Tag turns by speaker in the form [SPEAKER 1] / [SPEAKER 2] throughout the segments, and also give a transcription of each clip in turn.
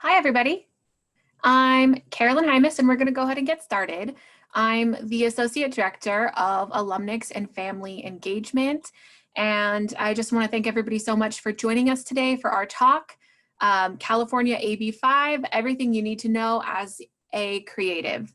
[SPEAKER 1] Hi, everybody. I'm Carolyn Hymas, and we're going to go ahead and get started. I'm the Associate Director of Alumnix and Family Engagement, and I just want to thank everybody so much for joining us today for our talk, California AB5, Everything You Need to Know as a Creative.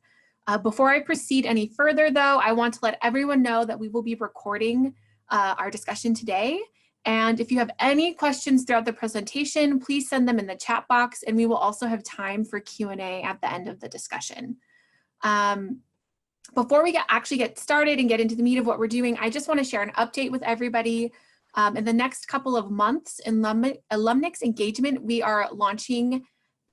[SPEAKER 1] Before I proceed any further, though, I want to let everyone know that we will be recording our discussion today. And if you have any questions throughout the presentation, please send them in the chat box, and we will also have time for Q&A at the end of the discussion. Before we actually get started and get into the meat of what we're doing, I just want to share an update with everybody. In the next couple of months in Alumnix Engagement, we are launching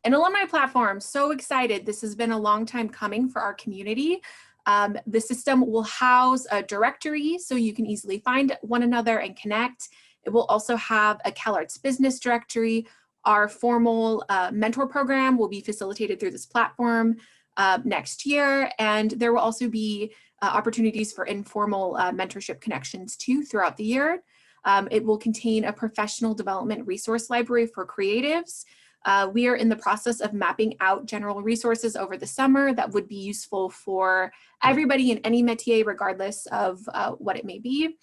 [SPEAKER 1] an alumni platform. So excited. This has been a long time coming for our community. The system will house a directory so you can easily find one another and connect. It will also have a CalArts business directory. Our formal mentor program will be facilitated through this platform next year. And there will also be opportunities for informal mentorship connections too throughout the year. It will contain a professional development resource library for creatives. We are in the process of mapping out general resources over the summer that would be useful for everybody in any métier, regardless of what it may be.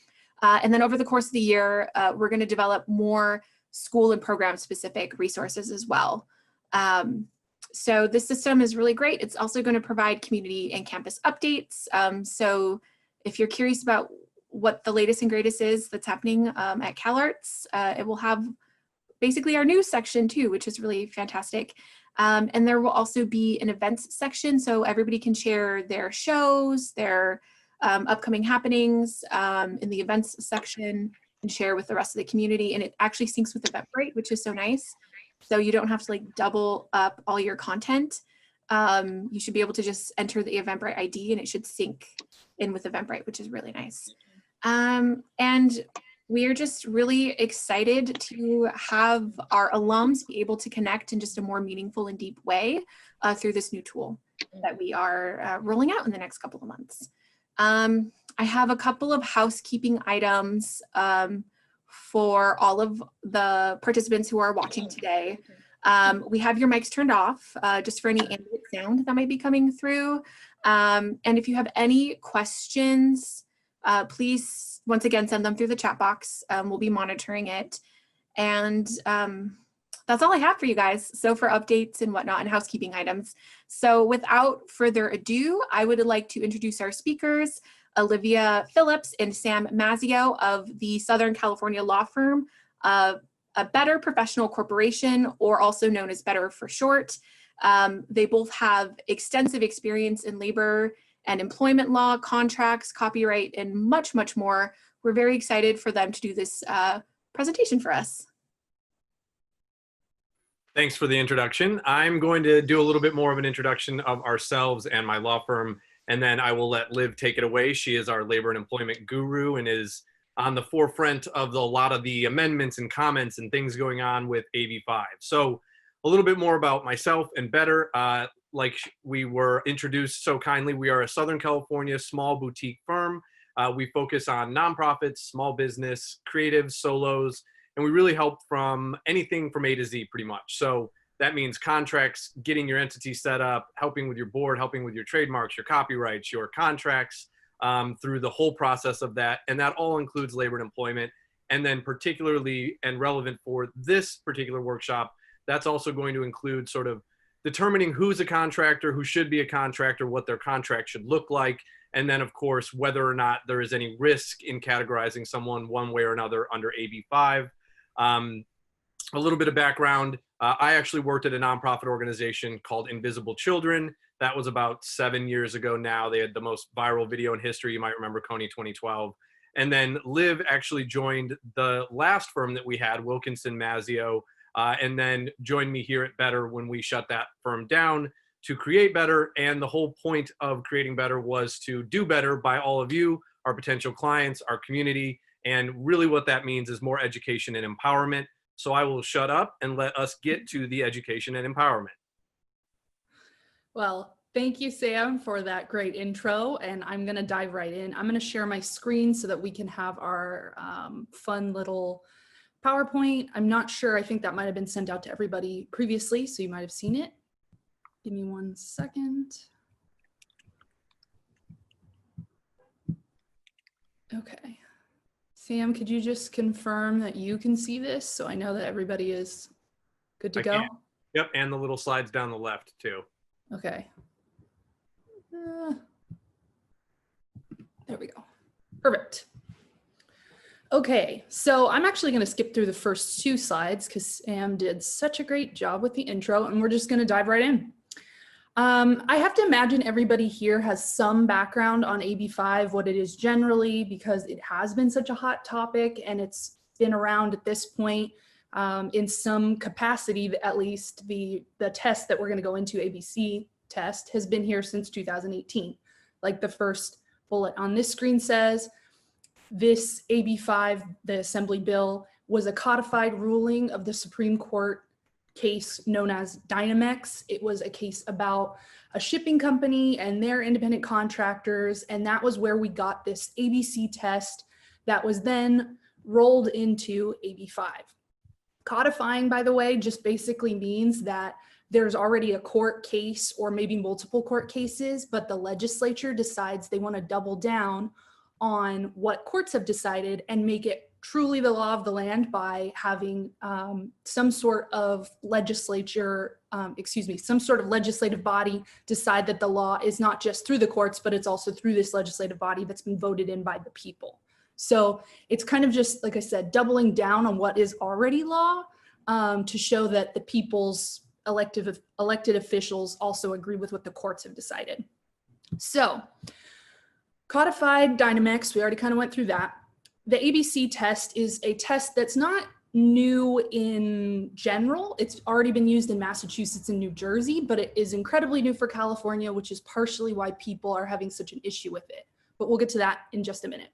[SPEAKER 1] And then over the course of the year, we're going to develop more school and program specific resources as well. So this system is really great. It's also going to provide community and campus updates. So if you're curious about what the latest and greatest is that's happening at CalArts, it will have basically our news section too, which is really fantastic. And there will also be an events section, so everybody can share their shows, their upcoming happenings in the events section and share with the rest of the community. And it actually syncs with Eventbrite, which is so nice. So you don't have to like double up all your content. You should be able to just enter the Eventbrite ID and it should sync in with Eventbrite, which is really nice. And we are just really excited to have our alums be able to connect in just a more meaningful and deep way through this new tool that we are rolling out in the next couple of months. I have a couple of housekeeping items for all of the participants who are watching today. We have your mics turned off just for any ambient sound that might be coming through. And if you have any questions, please, once again, send them through the chat box. We'll be monitoring it. And that's all I have for you guys. So for updates and whatnot and housekeeping items. So without further ado, I would like to introduce our speakers, Olivia Phillips and Sam Mazzio of the Southern California law firm, A Better Professional Corporation, or also known as Better for short. They both have extensive experience in labor and employment law, contracts, copyright, and much, much more. We're very excited for them to do this presentation for us.
[SPEAKER 2] Thanks for the introduction. I'm going to do a little bit more of an introduction of ourselves and my law firm, and then I will let Liv take it away. She is our labor and employment guru and is on the forefront of a lot of the amendments and comments and things going on with AB5. So a little bit more about myself and Better. Like we were introduced so kindly, we are a Southern California small boutique firm. We focus on nonprofits, small business, creatives, solos, and we really help from anything from A to Z pretty much. So that means contracts, getting your entity set up, helping with your board, helping with your trademarks, your copyrights, your contracts, through the whole process of that. And that all includes labor and employment. And then particularly and relevant for this particular workshop, that's also going to include sort of determining who's a contractor, who should be a contractor, what their contract should look like, and then of course, whether or not there is any risk in categorizing someone one way or another under AB5. A little bit of background, I actually worked at a nonprofit organization called Invisible Children. That was about 7 years ago now. They had the most viral video in history. You might remember Coney 2012. And then Liv actually joined the last firm that we had, Wilkinson Mazzio, and then joined me here at Better when we shut that firm down to create Better. And the whole point of creating Better was to do better by all of you, our potential clients, our community. And really what that means is more education and empowerment. So I will shut up and let us get to the education and empowerment.
[SPEAKER 3] Well, thank you, Sam, for that great intro. And I'm going to dive right in. I'm going to share my screen so that we can have our fun little PowerPoint. I'm not sure. I think that might have been sent out to everybody previously, so you might have seen it. Give me 1 second. Okay. Sam, could you just confirm that you can see this so I know that everybody is good to go?
[SPEAKER 2] Can. Yep, and the little slides down the left too.
[SPEAKER 3] Okay. There we go. Perfect. Okay, so I'm actually going to skip through the first 2 slides because Sam did such a great job with the intro, and we're just going to dive right in. I have to imagine everybody here has some background on AB5, what it is generally, because it has been such a hot topic and it's been around at this point in some capacity. At least the test that we're going to go into, ABC test, has been here since 2018. Like the first bullet on this screen says, this AB5, the Assembly bill, was a codified ruling of the Supreme Court case known as Dynamex. It was a case about a shipping company and their independent contractors, and that was where we got this ABC test that was then rolled into AB5. Codifying, by the way, just basically means that there's already a court case or maybe multiple court cases, but the legislature decides they want to double down on what courts have decided and make it truly the law of the land by having some sort of legislative body decide that the law is not just through the courts, but it's also through this legislative body that's been voted in by the people. So it's kind of just, like I said, doubling down on what is already law to show that the people's elected officials also agree with what the courts have decided. So codified Dynamex, we already kind of went through that. The ABC test is a test that's not new in general. It's already been used in Massachusetts and New Jersey, but it is incredibly new for California, which is partially why people are having such an issue with it. But we'll get to that in just a minute.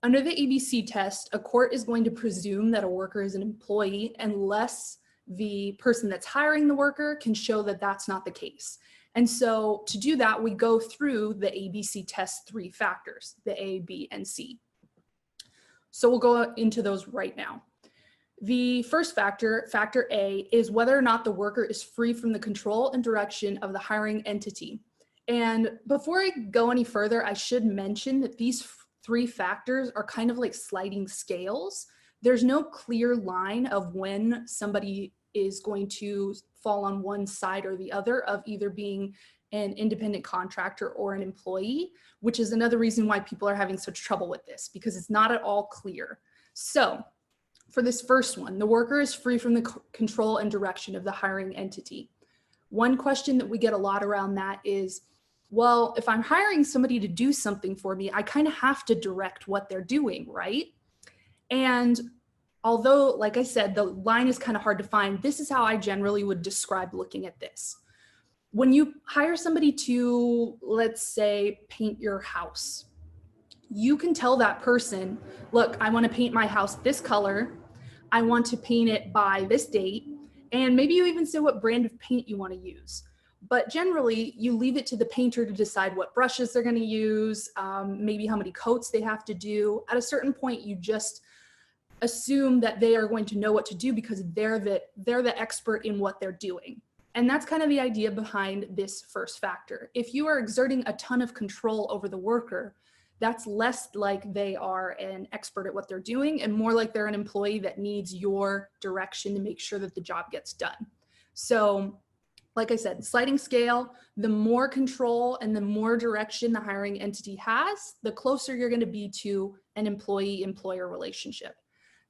[SPEAKER 3] Under the ABC test, a court is going to presume that a worker is an employee unless the person that's hiring the worker can show that that's not the case. And so to do that, we go through the ABC test 3 factors, the A, B, and C. So we'll go into those right now. The first factor, factor A, is whether or not the worker is free from the control and direction of the hiring entity. And before I go any further, I should mention that these 3 factors are kind of like sliding scales. There's no clear line of when somebody is going to fall on one side or the other of either being an independent contractor or an employee, which is another reason why people are having such trouble with this, because it's not at all clear. So for this first one, the worker is free from the control and direction of the hiring entity. One question that we get a lot around that is, well, if I'm hiring somebody to do something for me, I kind of have to direct what they're doing, right? And although, like I said, the line is kind of hard to find, this is how I generally would describe looking at this. When you hire somebody to, let's say, paint your house, you can tell that person, look, I want to paint my house this color. I want to paint it by this date. And maybe you even say what brand of paint you want to use. But generally, you leave it to the painter to decide what brushes they're going to use, maybe how many coats they have to do. At a certain point, you just assume that they are going to know what to do because they're the expert in what they're doing. And that's kind of the idea behind this first factor. If you are exerting a ton of control over the worker, that's less like they are an expert at what they're doing and more like they're an employee that needs your direction to make sure that the job gets done. So, like I said, sliding scale, the more control and the more direction the hiring entity has, the closer you're going to be to an employee-employer relationship.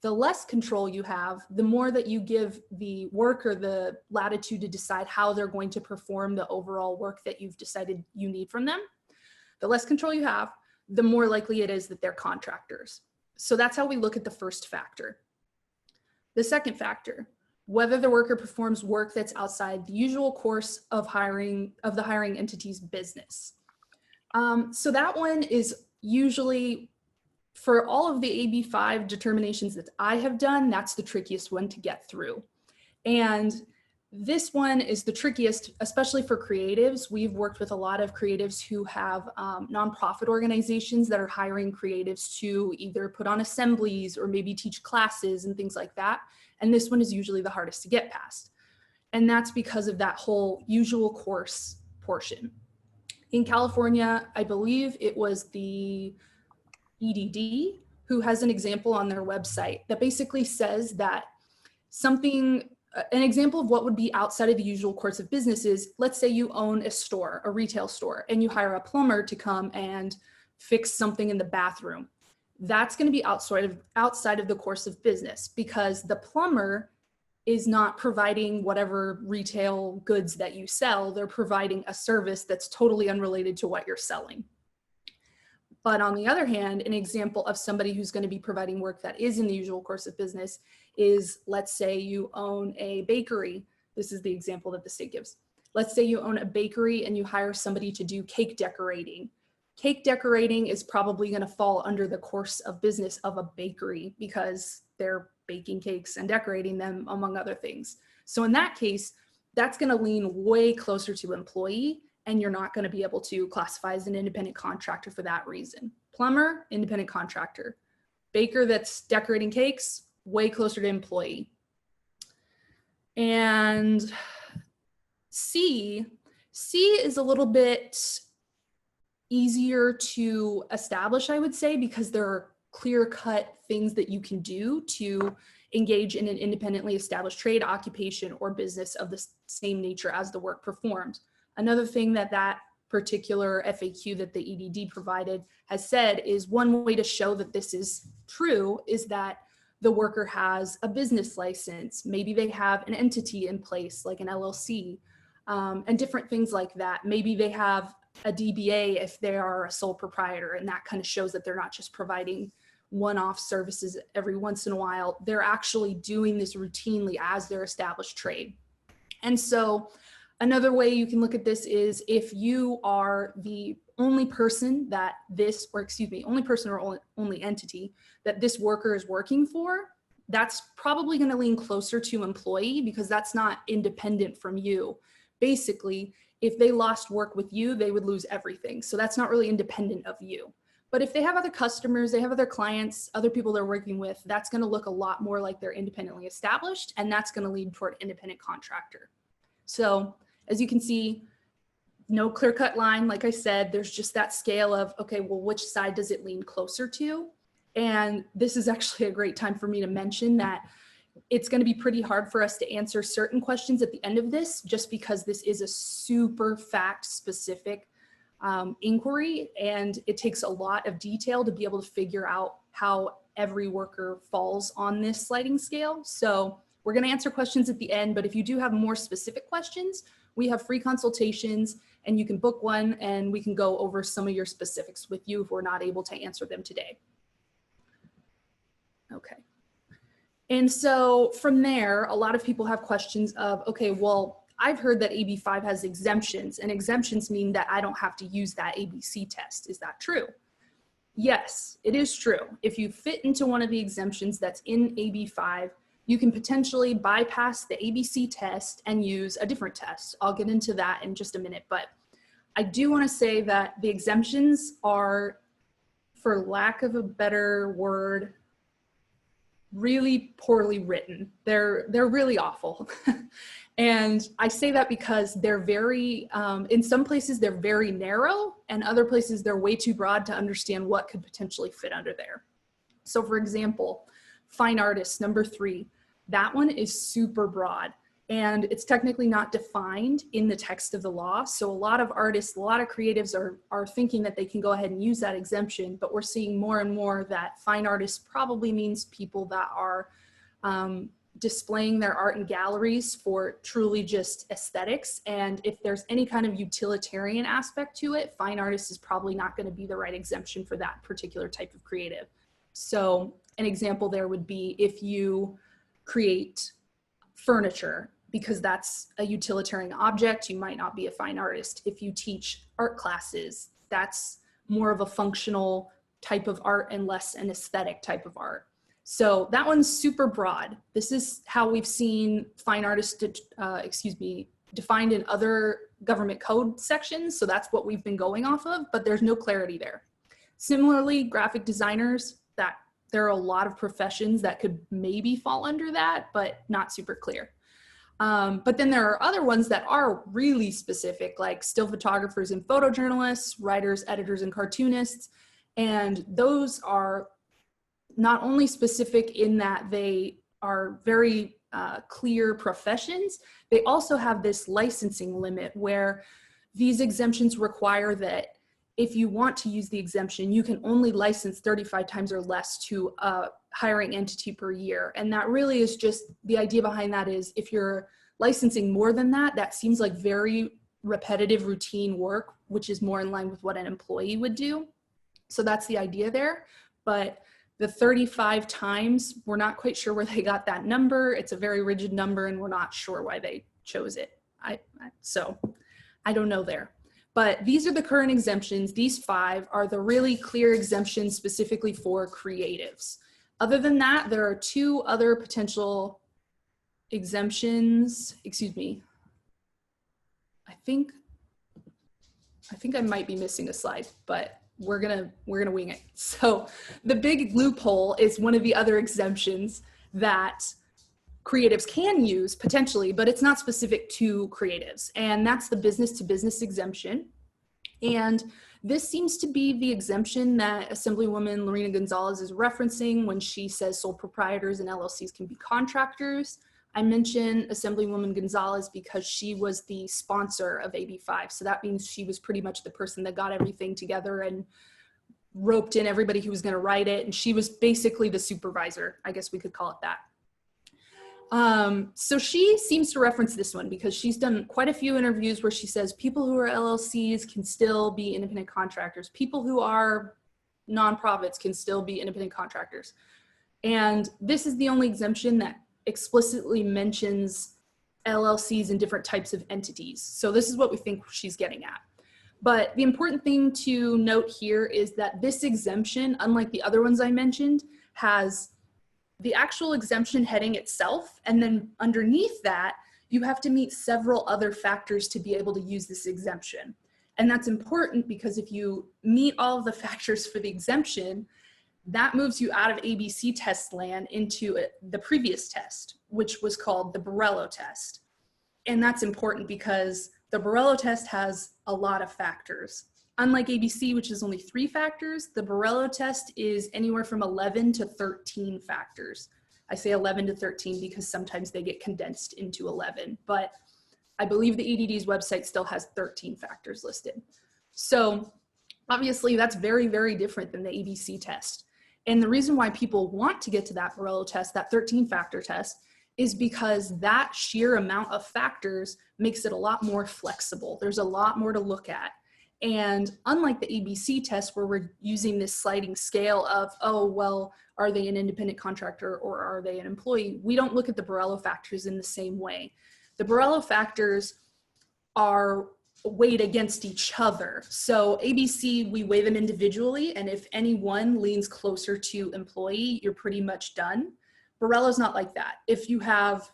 [SPEAKER 3] The less control you have, the more that you give the worker the latitude to decide how they're going to perform the overall work that you've decided you need from them. The less control you have, the more likely it is that they're contractors. So that's how we look at the first factor. The second factor, whether the worker performs work that's outside the usual course of the hiring entity's business. So that one is usually, for all of the AB5 determinations that I have done, that's the trickiest one to get through. And This one is the trickiest, especially for creatives. We've worked with a lot of creatives who have nonprofit organizations that are hiring creatives to either put on assemblies or maybe teach classes and things like that. And this one is usually the hardest to get past. And that's because of that whole usual course portion. In California, I believe it was the EDD who has an example on their website that basically says that an example of what would be outside of the usual course of business is, let's say you own a store, a retail store, and you hire a plumber to come and fix something in the bathroom. That's going to be outside of the course of business, because the plumber is not providing whatever retail goods that you sell. They're providing a service that's totally unrelated to what you're selling. But on the other hand, an example of somebody who's going to be providing work that is in the usual course of business is, let's say you own a bakery. This is the example that the state gives. Let's say you own a bakery and you hire somebody to do cake decorating. Cake decorating is probably going to fall under the course of business of a bakery because they're baking cakes and decorating them, among other things. So in that case, that's going to lean way closer to employee, and you're not going to be able to classify as an independent contractor for that reason. Plumber, independent contractor. Baker that's decorating cakes, way closer to employee. And C is a little bit easier to establish, I would say, because there are clear-cut things that you can do to engage in an independently established trade, occupation, or business of the same nature as the work performed. Another thing that particular FAQ that the EDD provided has said is one way to show that this is true is that the worker has a business license. Maybe they have an entity in place like an LLC, and different things like that. Maybe they have a DBA if they are a sole proprietor, and that kind of shows that they're not just providing one-off services every once in a while. They're actually doing this routinely as their established trade. And so another way you can look at this is if you are the only person that only entity that this worker is working for, that's probably going to lean closer to employee because that's not independent from you. Basically, if they lost work with you, they would lose everything. So that's not really independent of you. But if they have other customers, they have other clients, other people they're working with, that's going to look a lot more like they're independently established, and that's going to lead toward independent contractor. So as you can see, no clear-cut line. Like I said, there's just that scale of, okay, well, which side does it lean closer to? And this is actually a great time for me to mention that it's going to be pretty hard for us to answer certain questions at the end of this, just because this is a super fact-specific inquiry, and it takes a lot of detail to be able to figure out how every worker falls on this sliding scale. So we're going to answer questions at the end, but if you do have more specific questions, we have free consultations and you can book one and we can go over some of your specifics with you if we're not able to answer them today. Okay. And so from there, a lot of people have questions of, okay, well, I've heard that AB5 has exemptions, and exemptions mean that I don't have to use that ABC test. Is that true? Yes, it is true. If you fit into one of the exemptions that's in AB5, you can potentially bypass the ABC test and use a different test. I'll get into that in just a minute, but I do want to say that the exemptions are, for lack of a better word, really poorly written. They're really awful. And I say that because they're very, in some places they're very narrow, and other places they're way too broad to understand what could potentially fit under there. So for example, fine artists, number 3, that one is super broad and it's technically not defined in the text of the law. So a lot of artists, a lot of creatives are thinking that they can go ahead and use that exemption, but we're seeing more and more that fine artists probably means people that are displaying their art in galleries for truly just aesthetics. And if there's any kind of utilitarian aspect to it, fine artist is probably not going to be the right exemption for that particular type of creative. So an example there would be if you create furniture, because that's a utilitarian object, you might not be a fine artist. If you teach art classes, that's more of a functional type of art and less an aesthetic type of art. So that one's super broad. This is how we've seen fine artists, defined in other government code sections. So that's what we've been going off of, but there's no clarity there. Similarly, graphic designers, that there are a lot of professions that could maybe fall under that, but not super clear. But then there are other ones that are really specific, like still photographers and photojournalists, writers, editors, and cartoonists. And those are not only specific in that they are very clear professions, they also have this licensing limit where these exemptions require that if you want to use the exemption, you can only license 35 times or less to a hiring entity per year. And that really is just, the idea behind that is if you're licensing more than that, that seems like very repetitive routine work, which is more in line with what an employee would do. So that's the idea there. But the 35 times, we're not quite sure where they got that number. It's a very rigid number and we're not sure why they chose it. So I don't know there. But these are the current exemptions. These 5 are the really clear exemptions specifically for creatives. Other than that, there are 2 other potential exemptions. Excuse me. I think I might be missing a slide, but we're gonna wing it. So the big loophole is one of the other exemptions that creatives can use potentially, but it's not specific to creatives. And that's the business to business exemption. And this seems to be the exemption that Assemblywoman Lorena Gonzalez is referencing when she says sole proprietors and LLCs can be contractors. I mention Assemblywoman Gonzalez because she was the sponsor of AB5. So that means she was pretty much the person that got everything together and roped in everybody who was going to write it. And she was basically the supervisor, I guess we could call it that. So she seems to reference this one because she's done quite a few interviews where she says people who are LLCs can still be independent contractors. People who are nonprofits can still be independent contractors. And this is the only exemption that explicitly mentions LLCs and different types of entities. So this is what we think she's getting at. But the important thing to note here is that this exemption, unlike the other ones I mentioned, has the actual exemption heading itself, and then underneath that, you have to meet several other factors to be able to use this exemption. And that's important because if you meet all of the factors for the exemption, that moves you out of ABC test land into the previous test, which was called the Borello test. And that's important because the Borello test has a lot of factors. Unlike ABC, which is only 3 factors, the Borello test is anywhere from 11 to 13 factors. I say 11 to 13 because sometimes they get condensed into 11, but I believe the EDD's website still has 13 factors listed. So obviously that's very, very different than the ABC test. And the reason why people want to get to that Borello test, that 13 factor test, is because that sheer amount of factors makes it a lot more flexible. There's a lot more to look at. And unlike the ABC test where we're using this sliding scale of, oh, well, are they an independent contractor or are they an employee? We don't look at the Borello factors in the same way. The Borello factors are weighed against each other. So ABC, we weigh them individually. And if any one leans closer to employee, you're pretty much done. Borello's not like that. If you have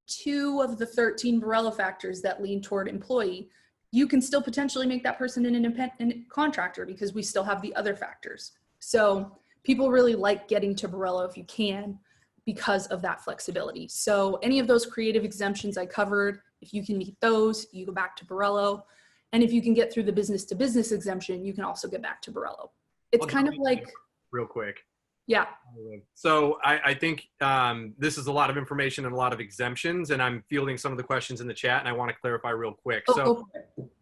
[SPEAKER 3] 2 of the 13 Borello factors that lean toward employee, you can still potentially make that person an independent contractor because we still have the other factors. So people really like getting to Borello if you can because of that flexibility. So any of those creative exemptions I covered, if you can meet those, you go back to Borello. And if you can get through the business to business exemption, you can also get back to Borello. It's kind of like,
[SPEAKER 2] real quick.
[SPEAKER 3] Yeah.
[SPEAKER 2] So I think this is a lot of information and a lot of exemptions, and I'm fielding some of the questions in the chat, and I want to clarify real quick. So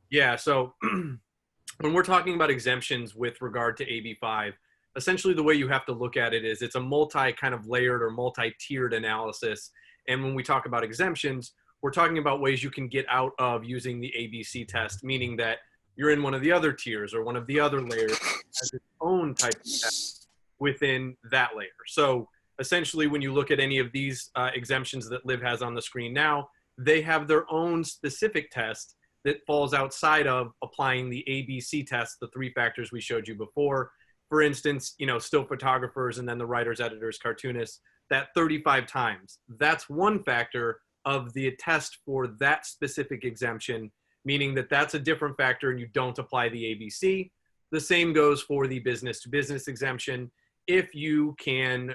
[SPEAKER 2] yeah, so when we're talking about exemptions with regard to AB5, essentially the way you have to look at it is it's a multi kind of layered or multi-tiered analysis. And when we talk about exemptions, we're talking about ways you can get out of using the ABC test, meaning that you're in one of the other tiers or one of the other layers as its own type of test within that layer. So essentially, when you look at any of these exemptions that Liv has on the screen now, they have their own specific test that falls outside of applying the ABC test, the 3 factors we showed you before. for instance, still photographers and then the writers, editors, cartoonists, that 35 times. That's one factor of the test for that specific exemption, meaning that that's a different factor and you don't apply the ABC. The same goes for the business to business exemption. If you can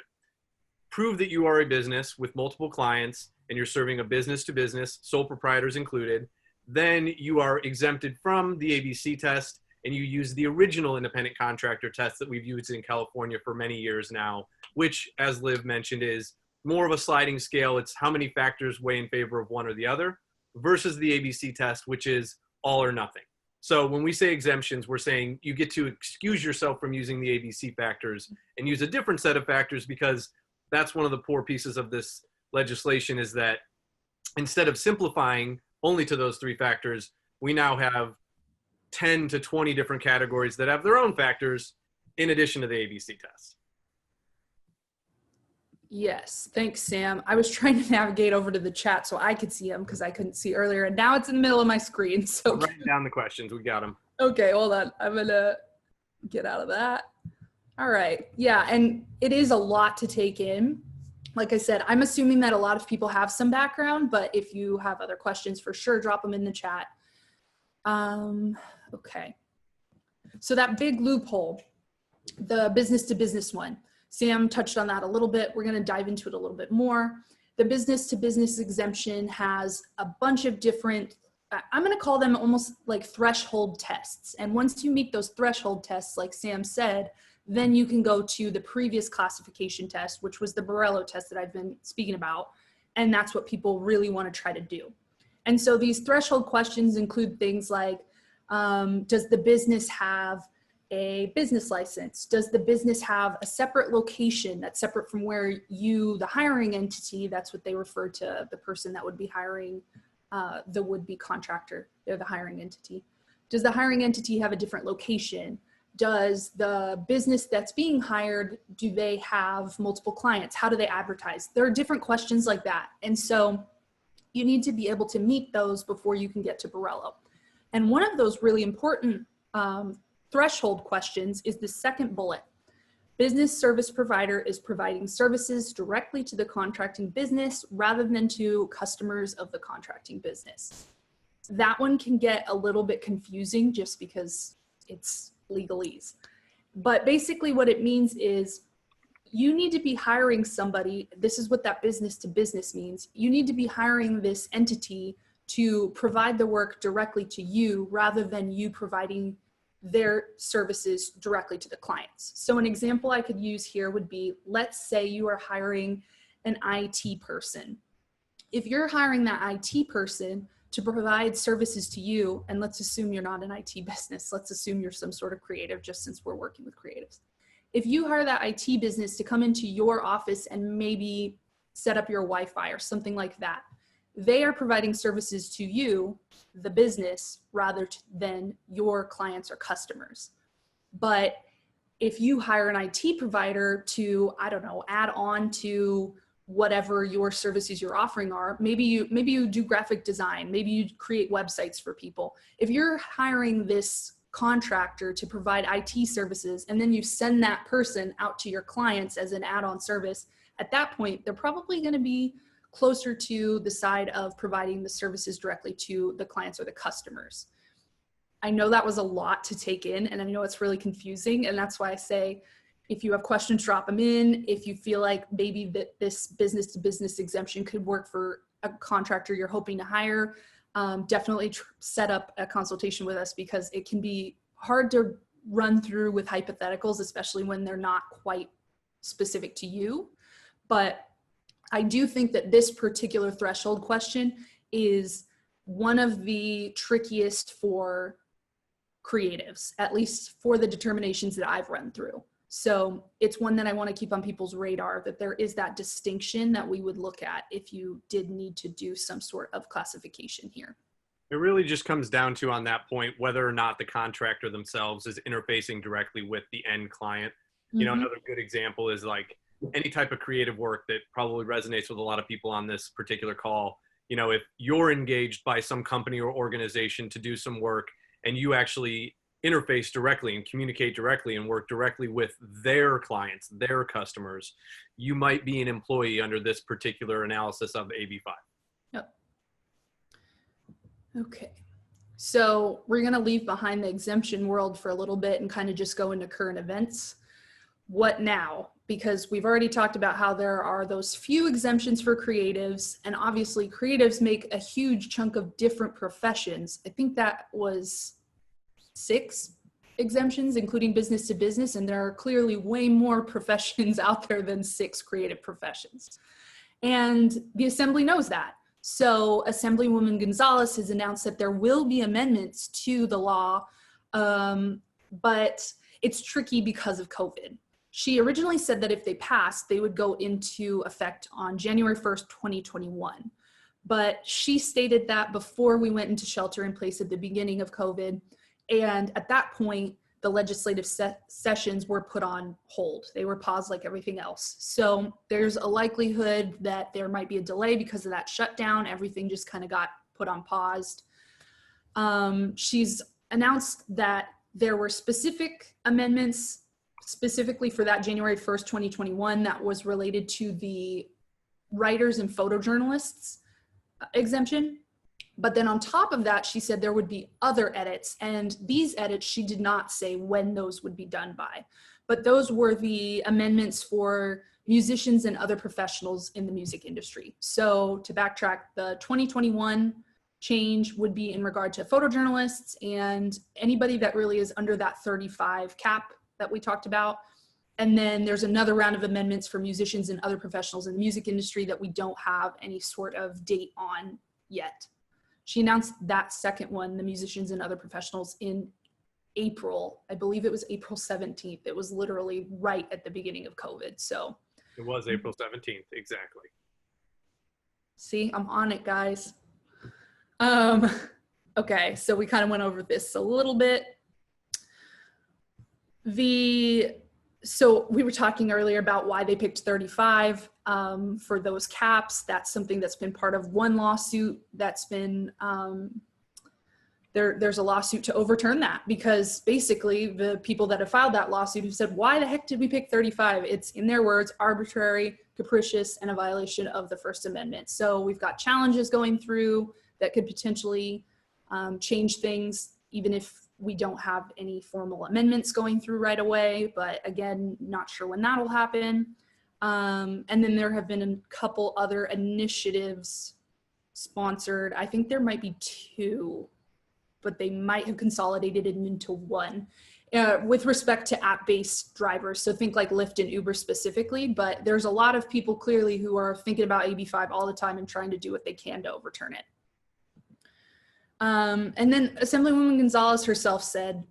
[SPEAKER 2] prove that you are a business with multiple clients and you're serving a business to business, sole proprietors included, then you are exempted from the ABC test and you use the original independent contractor test that we've used in California for many years now, which, as Liv mentioned, is more of a sliding scale. It's how many factors weigh in favor of one or the other versus the ABC test, which is all or nothing. So when we say exemptions, we're saying you get to excuse yourself from using the ABC factors and use a different set of factors, because that's one of the poor pieces of this legislation, is that instead of simplifying only to those three factors, we now have 10 to 20 different categories that have their own factors in addition to the ABC test.
[SPEAKER 3] Yes, thanks, Sam. I was trying to navigate over to the chat so I could see them because I couldn't see earlier, and now it's in the middle of my screen. So
[SPEAKER 2] I'm writing down the questions. We got them.
[SPEAKER 3] Okay, hold on. I'm gonna get out of that. All right. Yeah, and it is a lot to take in. Like I said, I'm assuming that a lot of people have some background, but if you have other questions, for sure, drop them in the chat. Okay. So that big loophole, the business to business one, Sam touched on that a little bit. We're going to dive into it a little bit more. The business to business exemption has a bunch of different, I'm going to call them almost like threshold tests. And once you meet those threshold tests, like Sam said, then you can go to the previous classification test, which was the Borello test that I've been speaking about. And that's what people really want to try to do. And so these threshold questions include things like, does the business have a business license? Does the business have a separate location that's separate from where you, the hiring entity, that's what they refer to the person that would be hiring the would-be contractor, they're the hiring entity. Does the hiring entity have a different location? Does the business that's being hired, do they have multiple clients? How do they advertise? There are different questions like that. And so you need to be able to meet those before you can get to Borello. And one of those really important threshold questions is the second bullet. Business service provider is providing services directly to the contracting business rather than to customers of the contracting business. That one can get a little bit confusing just because it's legalese. But basically what it means is you need to be hiring somebody. This is what that business to business means. You need to be hiring this entity to provide the work directly to you rather than you providing their services directly to the clients. So an example I could use here would be, let's say you are hiring an IT person. If you're hiring that IT person to provide services to you, and let's assume you're not an IT business, let's assume you're some sort of creative, just since we're working with creatives. If you hire that IT business to come into your office and maybe set up your Wi-Fi or something like that, they are providing services to you, the business, rather than your clients or customers. But if you hire an IT provider to, I don't know, add on to whatever your services you're offering are, maybe you do graphic design, maybe you create websites for people. If you're hiring this contractor to provide IT services and then you send that person out to your clients as an add-on service, at that point, they're probably going to be closer to the side of providing the services directly to the clients or the customers. I know that was a lot to take in, and I know it's really confusing, and that's why I say, if you have questions, drop them in. If you feel like maybe that this business to business exemption could work for a contractor you're hoping to hire, definitely set up a consultation with us, because it can be hard to run through with hypotheticals, especially when they're not quite specific to you. But I do think that this particular threshold question is one of the trickiest for creatives, at least for the determinations that I've run through. So it's one that I want to keep on people's radar, that there is that distinction that we would look at if you did need to do some sort of classification here.
[SPEAKER 2] It really just comes down to, on that point, whether or not the contractor themselves is interfacing directly with the end client. You know, another good example is like any type of creative work that probably resonates with a lot of people on this particular call. You know, if you're engaged by some company or organization to do some work and you actually interface directly and communicate directly and work directly with their clients, their customers, you might be an employee under this particular analysis of AB5.
[SPEAKER 3] Yep. Okay. So we're going to leave behind the exemption world for a little bit and kind of just go into current events. What now? Because we've already talked about how there are those few exemptions for creatives, and obviously creatives make a huge chunk of different professions. I think that was 6 exemptions, including business to business, and there are clearly way more professions out there than 6 creative professions. And the Assembly knows that. So Assemblywoman Gonzalez has announced that there will be amendments to the law, but it's tricky because of COVID. She originally said that if they passed, they would go into effect on January 1st, 2021. But she stated that before we went into shelter in place at the beginning of COVID. And at that point, the legislative sessions were put on hold. They were paused like everything else. So there's a likelihood that there might be a delay because of that shutdown. Everything just kind of got put on pause. She's announced that there were specific amendments specifically for that January 1st, 2021, that was related to the writers and photojournalists exemption. But then on top of that, she said there would be other edits, and these edits, she did not say when those would be done by, but those were the amendments for musicians and other professionals in the music industry. So to backtrack, the 2021 change would be in regard to photojournalists and anybody that really is under that 35 cap that we talked about. And then there's another round of amendments for musicians and other professionals in the music industry that we don't have any sort of date on yet. She announced that second one, the musicians and other professionals, in April. I believe it was April 17th. It was literally right at the beginning of COVID. So
[SPEAKER 2] it was April 17th, exactly.
[SPEAKER 3] See, I'm on it, guys. Okay, so we kind of went over this a little bit. So we were talking earlier about why they picked 35 for those caps. That's something that's been part of one lawsuit that's been, there's a lawsuit to overturn that, because basically the people that have filed that lawsuit have said, why the heck did we pick 35? It's, in their words, arbitrary, capricious, and a violation of the First Amendment. So we've got challenges going through that could potentially change things, even if we don't have any formal amendments going through right away, but again, not sure when that'll happen. And then there have been a couple other initiatives sponsored. I think there might be 2, but they might have consolidated it into one with respect to app-based drivers. So think like Lyft and Uber specifically, but there's a lot of people clearly who are thinking about AB5 all the time and trying to do what they can to overturn it. And then Assemblywoman Gonzalez herself said,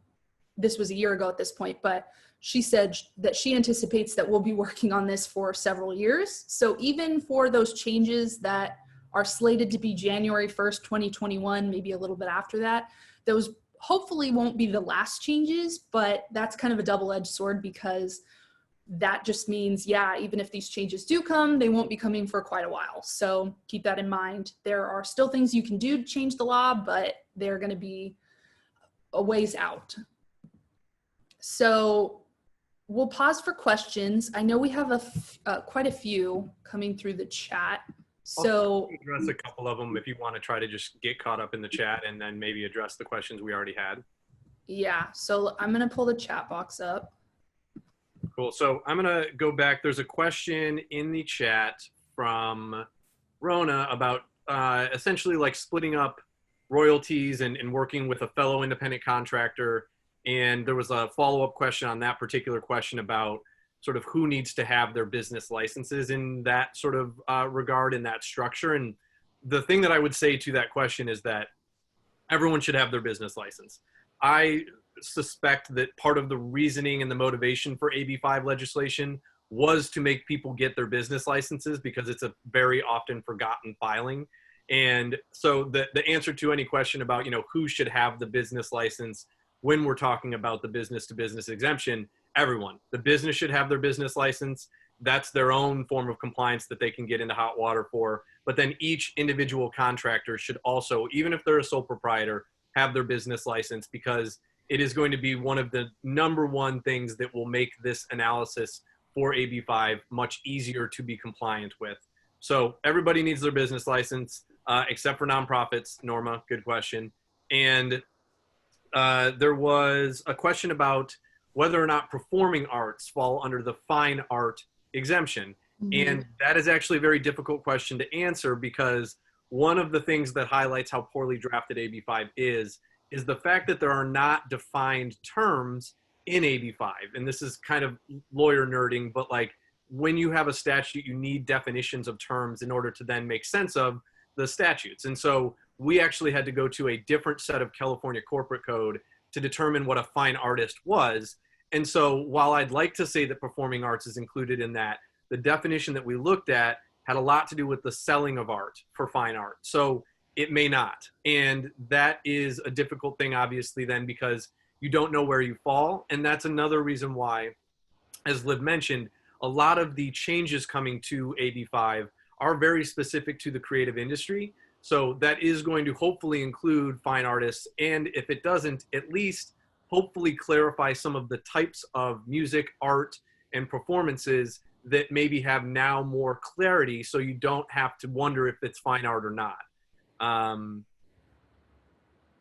[SPEAKER 3] this was a year ago at this point, but she said that she anticipates that we'll be working on this for several years. So even for those changes that are slated to be January 1st, 2021, maybe a little bit after that, those hopefully won't be the last changes, but that's kind of a double-edged sword, because that just means, yeah, even if these changes do come, they won't be coming for quite a while. So keep that in mind. There are still things you can do to change the law, but they're going to be a ways out. So we'll pause for questions. I know we have quite a few coming through the chat. So
[SPEAKER 2] I'll address a couple of them if you want to try to just get caught up in the chat and then maybe address the questions we already had.
[SPEAKER 3] Yeah, so I'm going to pull the chat box up.
[SPEAKER 2] Cool. So I'm going to go back. There's a question in the chat from Rona about essentially like splitting up royalties and working with a fellow independent contractor. And there was a follow-up question on that particular question about sort of who needs to have their business licenses in that sort of regard, in that structure. And the thing that I would say to that question is that everyone should have their business license. I suspect that part of the reasoning and the motivation for AB5 legislation was to make people get their business licenses, because it's a very often forgotten filing. And so the answer to any question about, you know, who should have the business license when we're talking about the business to business exemption, everyone. The business should have their business license. That's their own form of compliance that they can get into hot water for. But then each individual contractor should also, even if they're a sole proprietor, have their business license, because it is going to be one of the #1 things that will make this analysis for AB5 much easier to be compliant with. So everybody needs their business license, except for nonprofits. Norma, good question. And there was a question about whether or not performing arts fall under the fine art exemption.
[SPEAKER 3] Mm-hmm.
[SPEAKER 2] And that is actually a very difficult question to answer, because one of the things that highlights how poorly drafted AB5 is the fact that there are not defined terms in AB5. And this is kind of lawyer nerding, but like when you have a statute, you need definitions of terms in order to then make sense of the statutes. And so we actually had to go to a different set of California corporate code to determine what a fine artist was. And so while I'd like to say that performing arts is included in that, the definition that we looked at had a lot to do with the selling of art for fine art. So it may not. And that is a difficult thing, obviously, then, because you don't know where you fall. And that's another reason why, as Liv mentioned, a lot of the changes coming to AB5 are very specific to the creative industry. So that is going to hopefully include fine artists. And if it doesn't, at least hopefully clarify some of the types of music, art, and performances that maybe have now more clarity, so you don't have to wonder if it's fine art or not.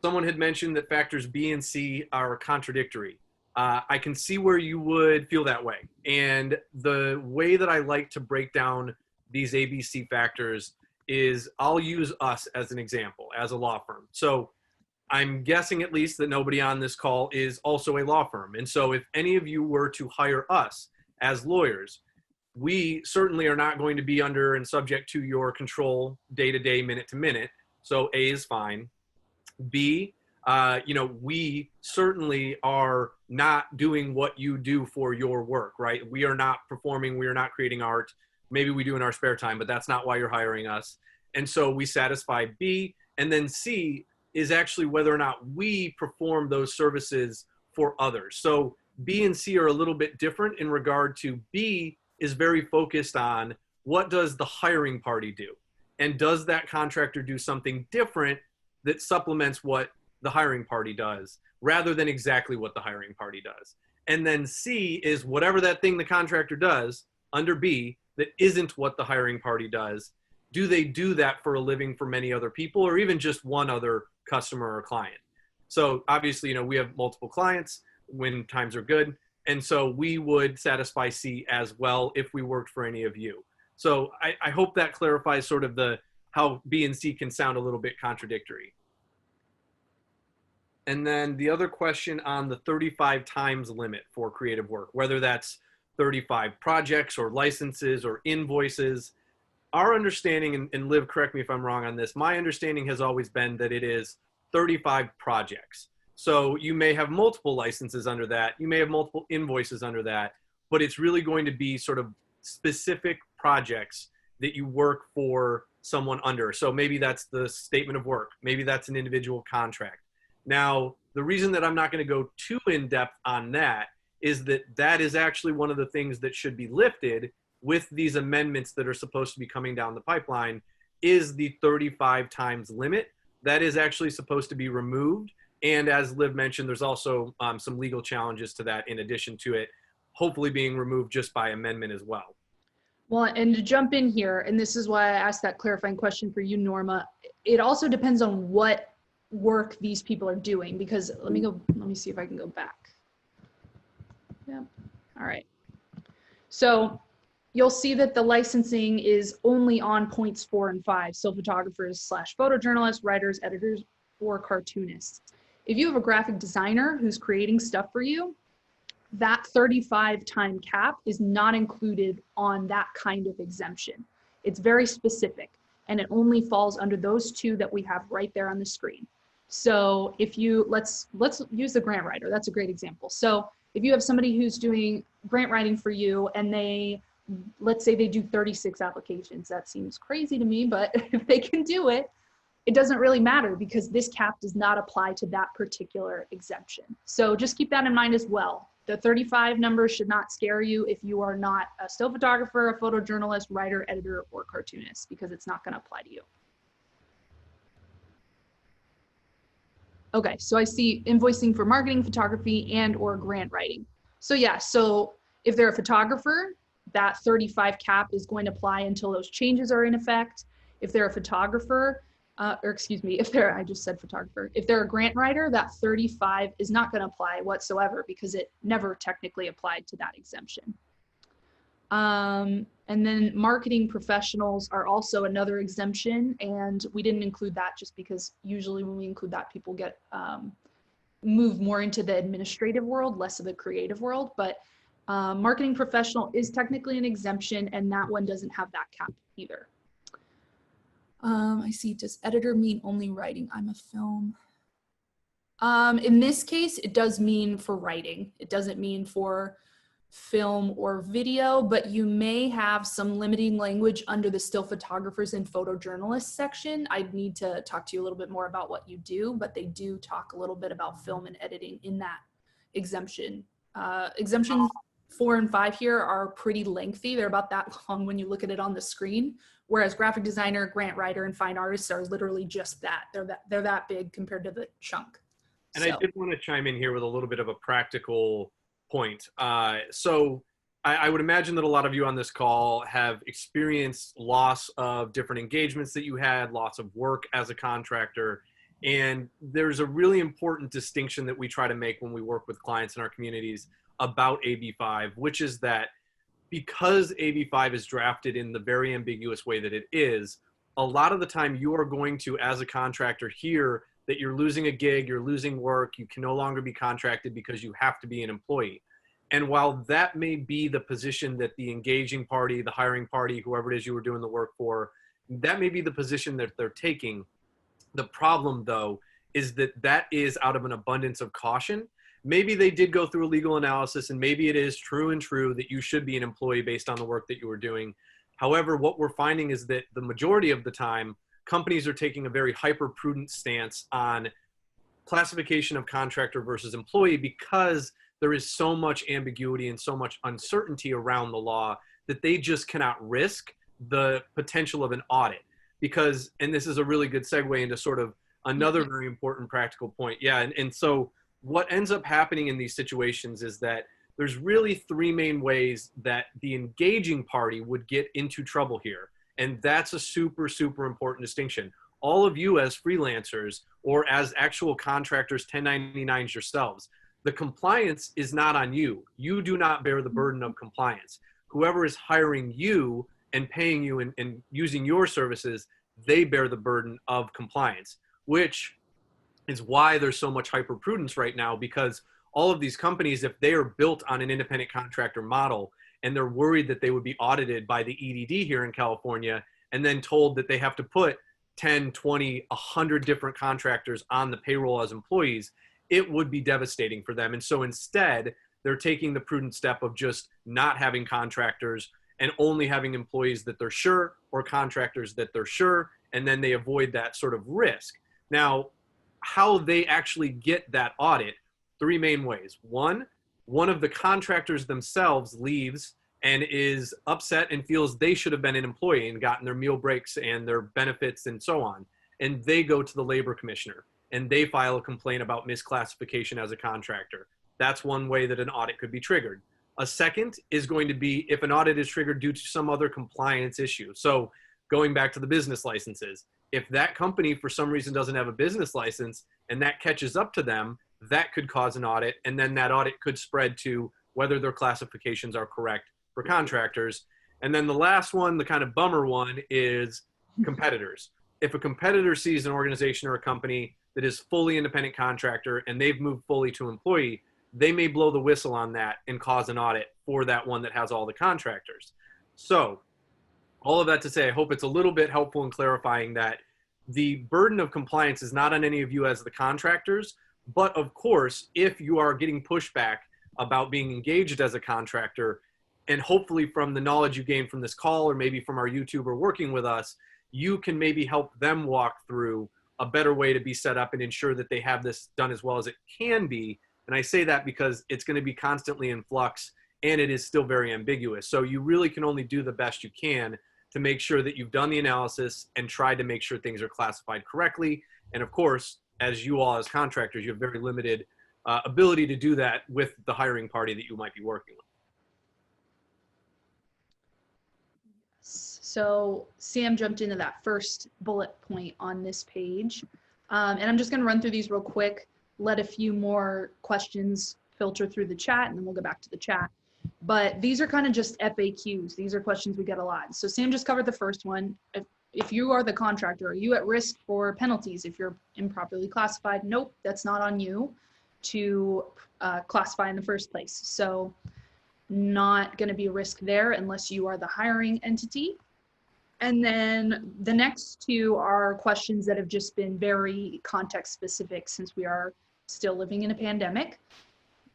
[SPEAKER 2] Someone had mentioned that factors B and C are contradictory. I can see where you would feel that way. And the way that I like to break down these ABC factors is I'll use us as an example, as a law firm. So I'm guessing at least that nobody on this call is also a law firm. And so if any of you were to hire us as lawyers, we certainly are not going to be under and subject to your control day-to-day, minute-to-minute. So A is fine. B, we certainly are not doing what you do for your work, right? We are not performing, we are not creating art. Maybe we do in our spare time, but that's not why you're hiring us. And so we satisfy B. And then C is actually whether or not we perform those services for others. So B and C are a little bit different in regard to B is very focused on what does the hiring party do? And does that contractor do something different that supplements what the hiring party does, rather than exactly what the hiring party does? And then C is whatever that thing the contractor does under B that isn't what the hiring party does. Do they do that for a living for many other people, or even just one other customer or client? So obviously, we have multiple clients when times are good. And so we would satisfy C as well if we worked for any of you. So I hope that clarifies sort of how B and C can sound a little bit contradictory. And then the other question on the 35 times limit for creative work, whether that's 35 projects or licenses or invoices. Our understanding, and Liv, correct me if I'm wrong on this, my understanding has always been that it is 35 projects. So you may have multiple licenses under that, you may have multiple invoices under that, but it's really going to be sort of specific projects that you work for someone under. So maybe that's the statement of work, maybe that's an individual contract. Now, the reason that I'm not going to go too in depth on that is that is actually one of the things that should be lifted with these amendments that are supposed to be coming down the pipeline, is the 35 times limit. That is actually supposed to be removed. And as Liv mentioned, there's also some legal challenges to that in addition to it, hopefully being removed just by amendment as well.
[SPEAKER 3] Well, and to jump in here, and this is why I asked that clarifying question for you, Norma, it also depends on what work these people are doing, because let me see if I can go back. Yep. All right. So you'll see that the licensing is only on points 4 and 5. So photographers / photojournalists, writers, editors, or cartoonists. If you have a graphic designer who's creating stuff for you, that 35 time cap is not included on that kind of exemption. It's very specific, and it only falls under those two that we have right there on the screen. So if you, let's use the grant writer. That's a great example. So if you have somebody who's doing grant writing for you, and let's say they do 36 applications. That seems crazy to me, but if they can do it, it doesn't really matter, because this cap does not apply to that particular exemption. So just keep that in mind as well. The 35 number should not scare you if you are not a still photographer, a photojournalist, writer, editor, or cartoonist, because it's not going to apply to you. Okay, so I see invoicing for marketing, photography, and or grant writing. So yeah, so if they're a photographer, that 35 cap is going to apply until those changes are in effect. If they're a photographer, or excuse me, I just said photographer. If they're a grant writer, that 35 is not going to apply whatsoever because it never technically applied to that exemption. And then marketing professionals are also another exemption, and we didn't include that just because usually when we include that, people get move more into the administrative world, less of the creative world. But marketing professional is technically an exemption, and that one doesn't have that cap either. I see, does editor mean only writing? I'm a film. In this case, it does mean for writing. It doesn't mean for film or video, but you may have some limiting language under the still photographers and photojournalists section. I'd need to talk to you a little bit more about what you do, but they do talk a little bit about film and editing in that exemption. Exemptions 4 and 5 here are pretty lengthy. They're about that long when you look at it on the screen, whereas graphic designer, grant writer, and fine artists are literally just that. They're that big compared to the chunk.
[SPEAKER 2] And so I did want to chime in here with a little bit of a practical point. So I would imagine that a lot of you on this call have experienced loss of different engagements that you had, loss of work as a contractor. And there's a really important distinction that we try to make when we work with clients in our communities about AB5, which is that because AB5 is drafted in the very ambiguous way that it is, a lot of the time you are going to, as a contractor, hear that you're losing a gig, you're losing work, you can no longer be contracted because you have to be an employee. And while that may be the position that the engaging party, the hiring party, whoever it is you were doing the work for, that may be the position that they're taking. The problem, though, is that that is out of an abundance of caution. Maybe they did go through a legal analysis, and maybe it is true that you should be an employee based on the work that you were doing. However, what we're finding is that the majority of the time, companies are taking a very hyper-prudent stance on classification of contractor versus employee because there is so much ambiguity and so much uncertainty around the law that they just cannot risk the potential of an audit. Because, and this is a really good segue into sort of another very important practical point. Yeah, and so what ends up happening in these situations is that there's really 3 main ways that the engaging party would get into trouble here. And that's a super, super important distinction. All of you as freelancers or as actual contractors, 1099s yourselves, the compliance is not on you. You do not bear the burden of compliance. Whoever is hiring you and paying you and using your services, they bear the burden of compliance, which is why there's so much hyper-prudence right now, because all of these companies, if they are built on an independent contractor model, and they're worried that they would be audited by the EDD here in California and then told that they have to put 10, 20, 100 different contractors on the payroll as employees, it would be devastating for them. And so instead, they're taking the prudent step of just not having contractors and only having employees that they're sure or contractors that they're sure, and then they avoid that sort of risk. Now, how they actually get that audit, 3 main ways. One of the contractors themselves leaves and is upset and feels they should have been an employee and gotten their meal breaks and their benefits and so on. And they go to the labor commissioner and they file a complaint about misclassification as a contractor. That's one way that an audit could be triggered. A second is going to be if an audit is triggered due to some other compliance issue. So going back to the business licenses, if that company for some reason doesn't have a business license and that catches up to them, that could cause an audit, and then that audit could spread to whether their classifications are correct for contractors. And then the last one, the kind of bummer one, is competitors. If a competitor sees an organization or a company that is fully independent contractor and they've moved fully to employee, they may blow the whistle on that and cause an audit for that one that has all the contractors. So all of that to say, I hope it's a little bit helpful in clarifying that the burden of compliance is not on any of you as the contractors. But of course, if you are getting pushback about being engaged as a contractor, and hopefully from the knowledge you gain from this call or maybe from our YouTube or working with us, you can maybe help them walk through a better way to be set up and ensure that they have this done as well as it can be. And I say that because it's going to be constantly in flux and it is still very ambiguous. So you really can only do the best you can to make sure that you've done the analysis and tried to make sure things are classified correctly. And of course, as you all as contractors, you have very limited ability to do that with the hiring party that you might be working with.
[SPEAKER 3] So Sam jumped into that first bullet point on this page. And I'm just going to run through these real quick, let a few more questions filter through the chat, and then we'll go back to the chat. But these are kind of just FAQs. These are questions we get a lot. So Sam just covered the first one. If you are the contractor, are you at risk for penalties if you're improperly classified? Nope, that's not on you to classify in the first place. So not going to be a risk there unless you are the hiring entity. And then the next two are questions that have just been very context specific since we are still living in a pandemic.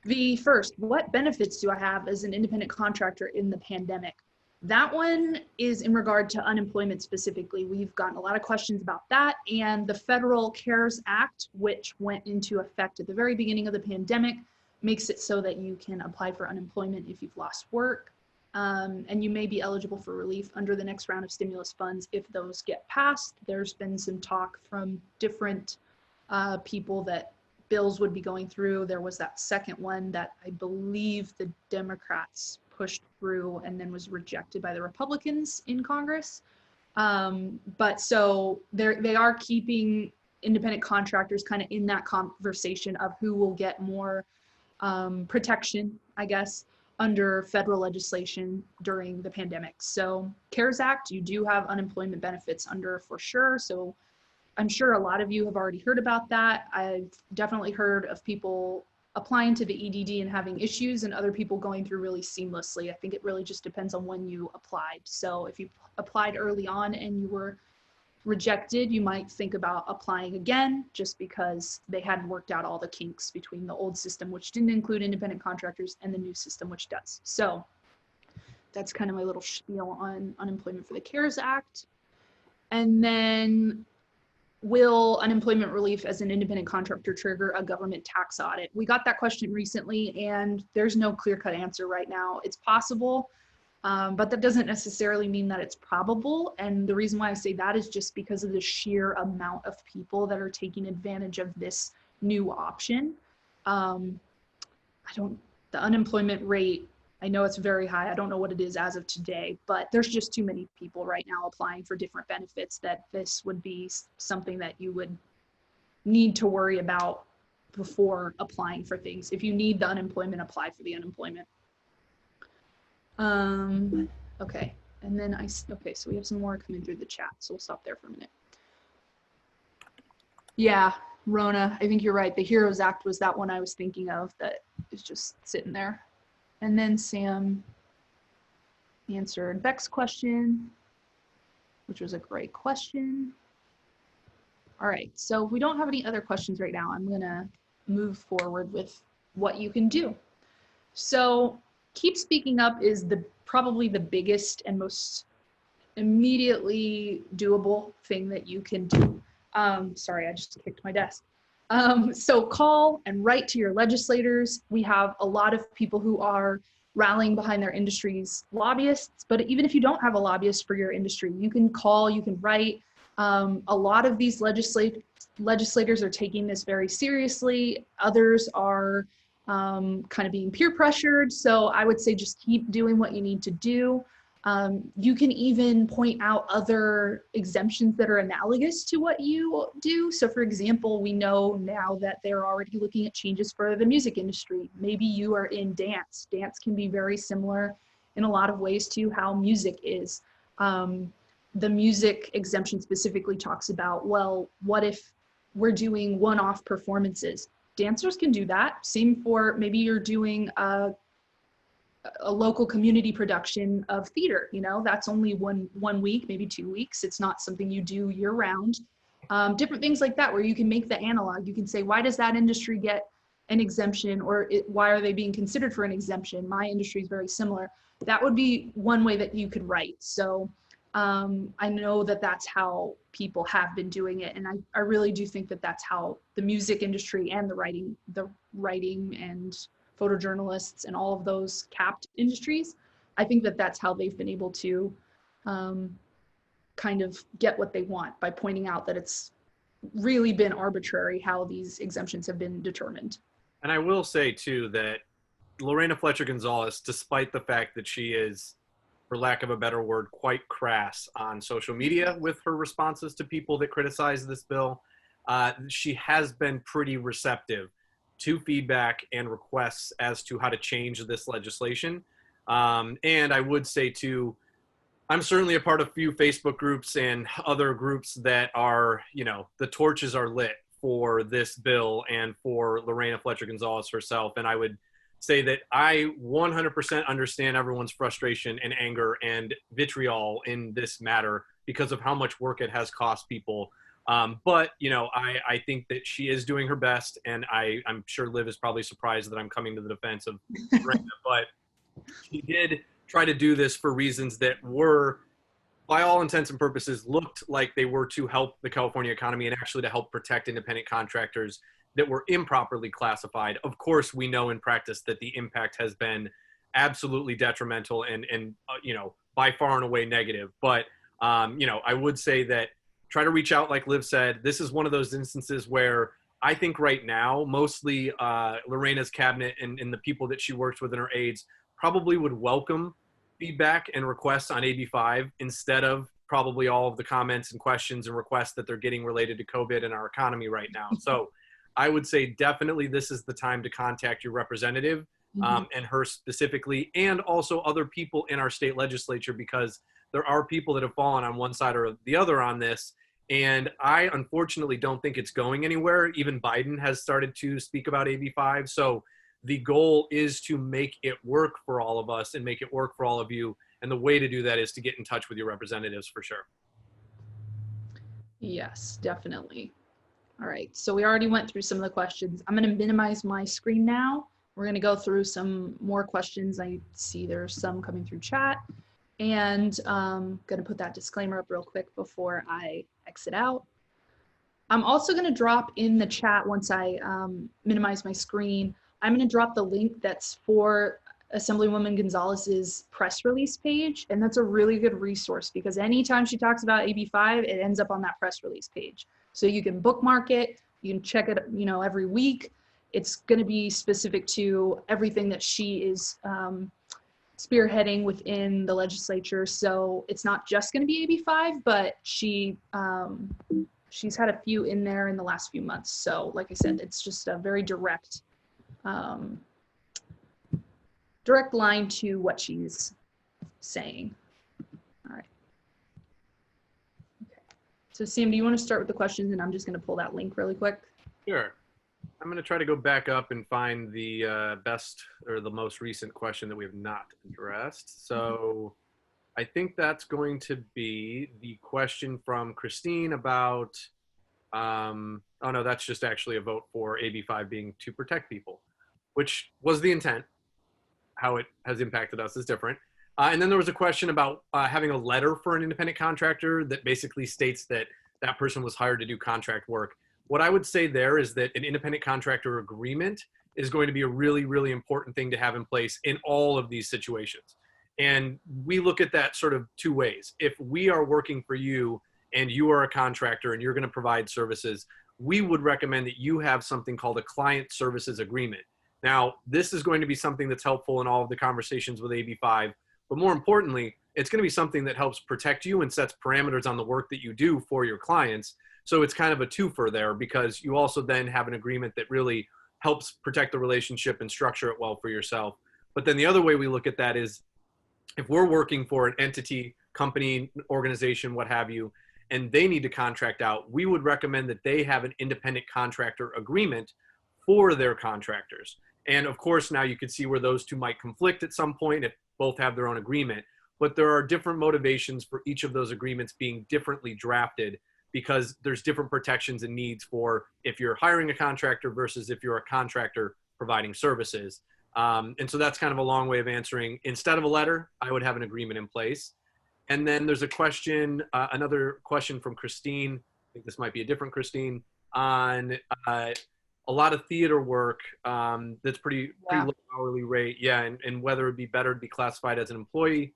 [SPEAKER 3] The first, what benefits do I have as an independent contractor in the pandemic? That one is in regard to unemployment specifically. We've gotten a lot of questions about that, and the Federal CARES Act, which went into effect at the very beginning of the pandemic, makes it so that you can apply for unemployment if you've lost work. And you may be eligible for relief under the next round of stimulus funds if those get passed. There's been some talk from different people that bills would be going through. There was that second one that I believe the Democrats pushed through and then was rejected by the Republicans in Congress. But so they are keeping independent contractors kind of in that conversation of who will get more protection, I guess, under federal legislation during the pandemic. So CARES Act, you do have unemployment benefits under for sure. So I'm sure a lot of you have already heard about that. I've definitely heard of people applying to the EDD and having issues, and other people going through really seamlessly. I think it really just depends on when you applied. So if you applied early on and you were rejected, you might think about applying again just because they hadn't worked out all the kinks between the old system, which didn't include independent contractors, and the new system, which does. So that's kind of my little spiel on unemployment for the CARES Act. And then, will unemployment relief as an independent contractor trigger a government tax audit? We got that question recently, and there's no clear-cut answer right now. It's possible, but that doesn't necessarily mean that it's probable. And the reason why I say that is just because of the sheer amount of people that are taking advantage of this new option. The unemployment rate, I know it's very high. I don't know what it is as of today, but there's just too many people right now applying for different benefits that this would be something that you would need to worry about before applying for things. If you need the unemployment, apply for the unemployment. Okay, and then okay, so we have some more coming through the chat, so we'll stop there for a minute. Yeah, Rona, I think you're right. The HEROES Act was that one I was thinking of that is just sitting there. And then Sam answered Beck's question, which was a great question. All right, so if we don't have any other questions right now, I'm gonna move forward with what you can do. So keep speaking up is probably the biggest and most immediately doable thing that you can do. Sorry, I just kicked my desk. So call and write to your legislators. We have a lot of people who are rallying behind their industry's lobbyists, but even if you don't have a lobbyist for your industry, you can call, you can write. A lot of these legislators are taking this very seriously. Others are kind of being peer pressured. So I would say just keep doing what you need to do. You can even point out other exemptions that are analogous to what you do. So for example, we know now that they're already looking at changes for the music industry. Maybe you are in dance. Dance can be very similar in a lot of ways to how music is. The music exemption specifically talks about, well, what if we're doing one-off performances? Dancers can do that. Same for maybe you're doing a local community production of theater, you know, that's only one week, maybe 2 weeks. It's not something you do year round. Different things like that, where you can make the analog. You can say, why does that industry get an exemption, or why are they being considered for an exemption? My industry is very similar. That would be one way that you could write. So I know that that's how people have been doing it. And I really do think that that's how the music industry and the writing and photojournalists and all of those capped industries, I think that that's how they've been able to kind of get what they want by pointing out that it's really been arbitrary how these exemptions have been determined.
[SPEAKER 2] And I will say too that Lorena Fletcher Gonzalez, despite the fact that she is, for lack of a better word, quite crass on social media with her responses to people that criticize this bill, she has been pretty receptive to feedback and requests as to how to change this legislation. And I would say too, I'm certainly a part of a few Facebook groups and other groups that are, you know, the torches are lit for this bill and for Lorena Fletcher Gonzalez herself. And I would say that I 100% understand everyone's frustration and anger and vitriol in this matter because of how much work it has cost people. But, you know, I think that she is doing her best, and I'm sure Liv is probably surprised that I'm coming to the defense of Lorena, but she did try to do this for reasons that were, by all intents and purposes, looked like they were to help the California economy and actually to help protect independent contractors that were improperly classified. Of course, we know in practice that the impact has been absolutely detrimental and you know, by far and away negative. But, you know, I would say that try to reach out, like Liv said. This is one of those instances where I think right now, mostly Lorena's cabinet and the people that she works with and her aides probably would welcome feedback and requests on AB5 instead of probably all of the comments and questions and requests that they're getting related to COVID and our economy right now. So I would say definitely this is the time to contact your representative and her specifically, and also other people in our state legislature, because there are people that have fallen on one side or the other on this. And I unfortunately don't think it's going anywhere. Even Biden has started to speak about AB5. So the goal is to make it work for all of us and make it work for all of you. And the way to do that is to get in touch with your representatives for sure.
[SPEAKER 3] Yes, definitely. All right, so we already went through some of the questions. I'm going to minimize my screen now. We're going to go through some more questions. I see there's some coming through chat, and I'm going to put that disclaimer up real quick before I exit out. I'm also going to drop in the chat once I minimize my screen. I'm going to drop the link that's for Assemblywoman Gonzalez's press release page, and that's a really good resource because anytime she talks about AB5, it ends up on that press release page. So you can bookmark it, you can check it, you know, every week. It's going to be specific to everything that she is spearheading within the legislature. So it's not just going to be AB5, but she's had a few in there in the last few months. So like I said, it's just a very direct line to what she's saying. All right. Okay. So Sam, do you want to start with the questions, and I'm just going to pull that link really quick?
[SPEAKER 2] Sure. I'm going to try to go back up and find the best or the most recent question that we have not addressed. So I think that's going to be the question from Christine about, oh no, that's just actually a vote for AB5 being to protect people, which was the intent. How it has impacted us is different. And then there was a question about having a letter for an independent contractor that basically states that that person was hired to do contract work. What I would say there is that an independent contractor agreement is going to be a really, really important thing to have in place in all of these situations. And we look at that sort of two ways. If we are working for you and you are a contractor and you're going to provide services, we would recommend that you have something called a client services agreement. Now, this is going to be something that's helpful in all of the conversations with AB5, but more importantly, it's going to be something that helps protect you and sets parameters on the work that you do for your clients. So it's kind of a twofer there, because you also then have an agreement that really helps protect the relationship and structure it well for yourself. But then the other way we look at that is if we're working for an entity, company, organization, what have you, and they need to contract out, we would recommend that they have an independent contractor agreement for their contractors. And of course, now you could see where those two might conflict at some point if both have their own agreement. But there are different motivations for each of those agreements being differently drafted, because there's different protections and needs for if you're hiring a contractor versus if you're a contractor providing services. And so that's kind of a long way of answering. Instead of a letter, I would have an agreement in place. And then there's a question, another question from Christine, I think this might be a different Christine, on a lot of theater work that's pretty low hourly rate. Yeah, and whether it'd be better to be classified as an employee.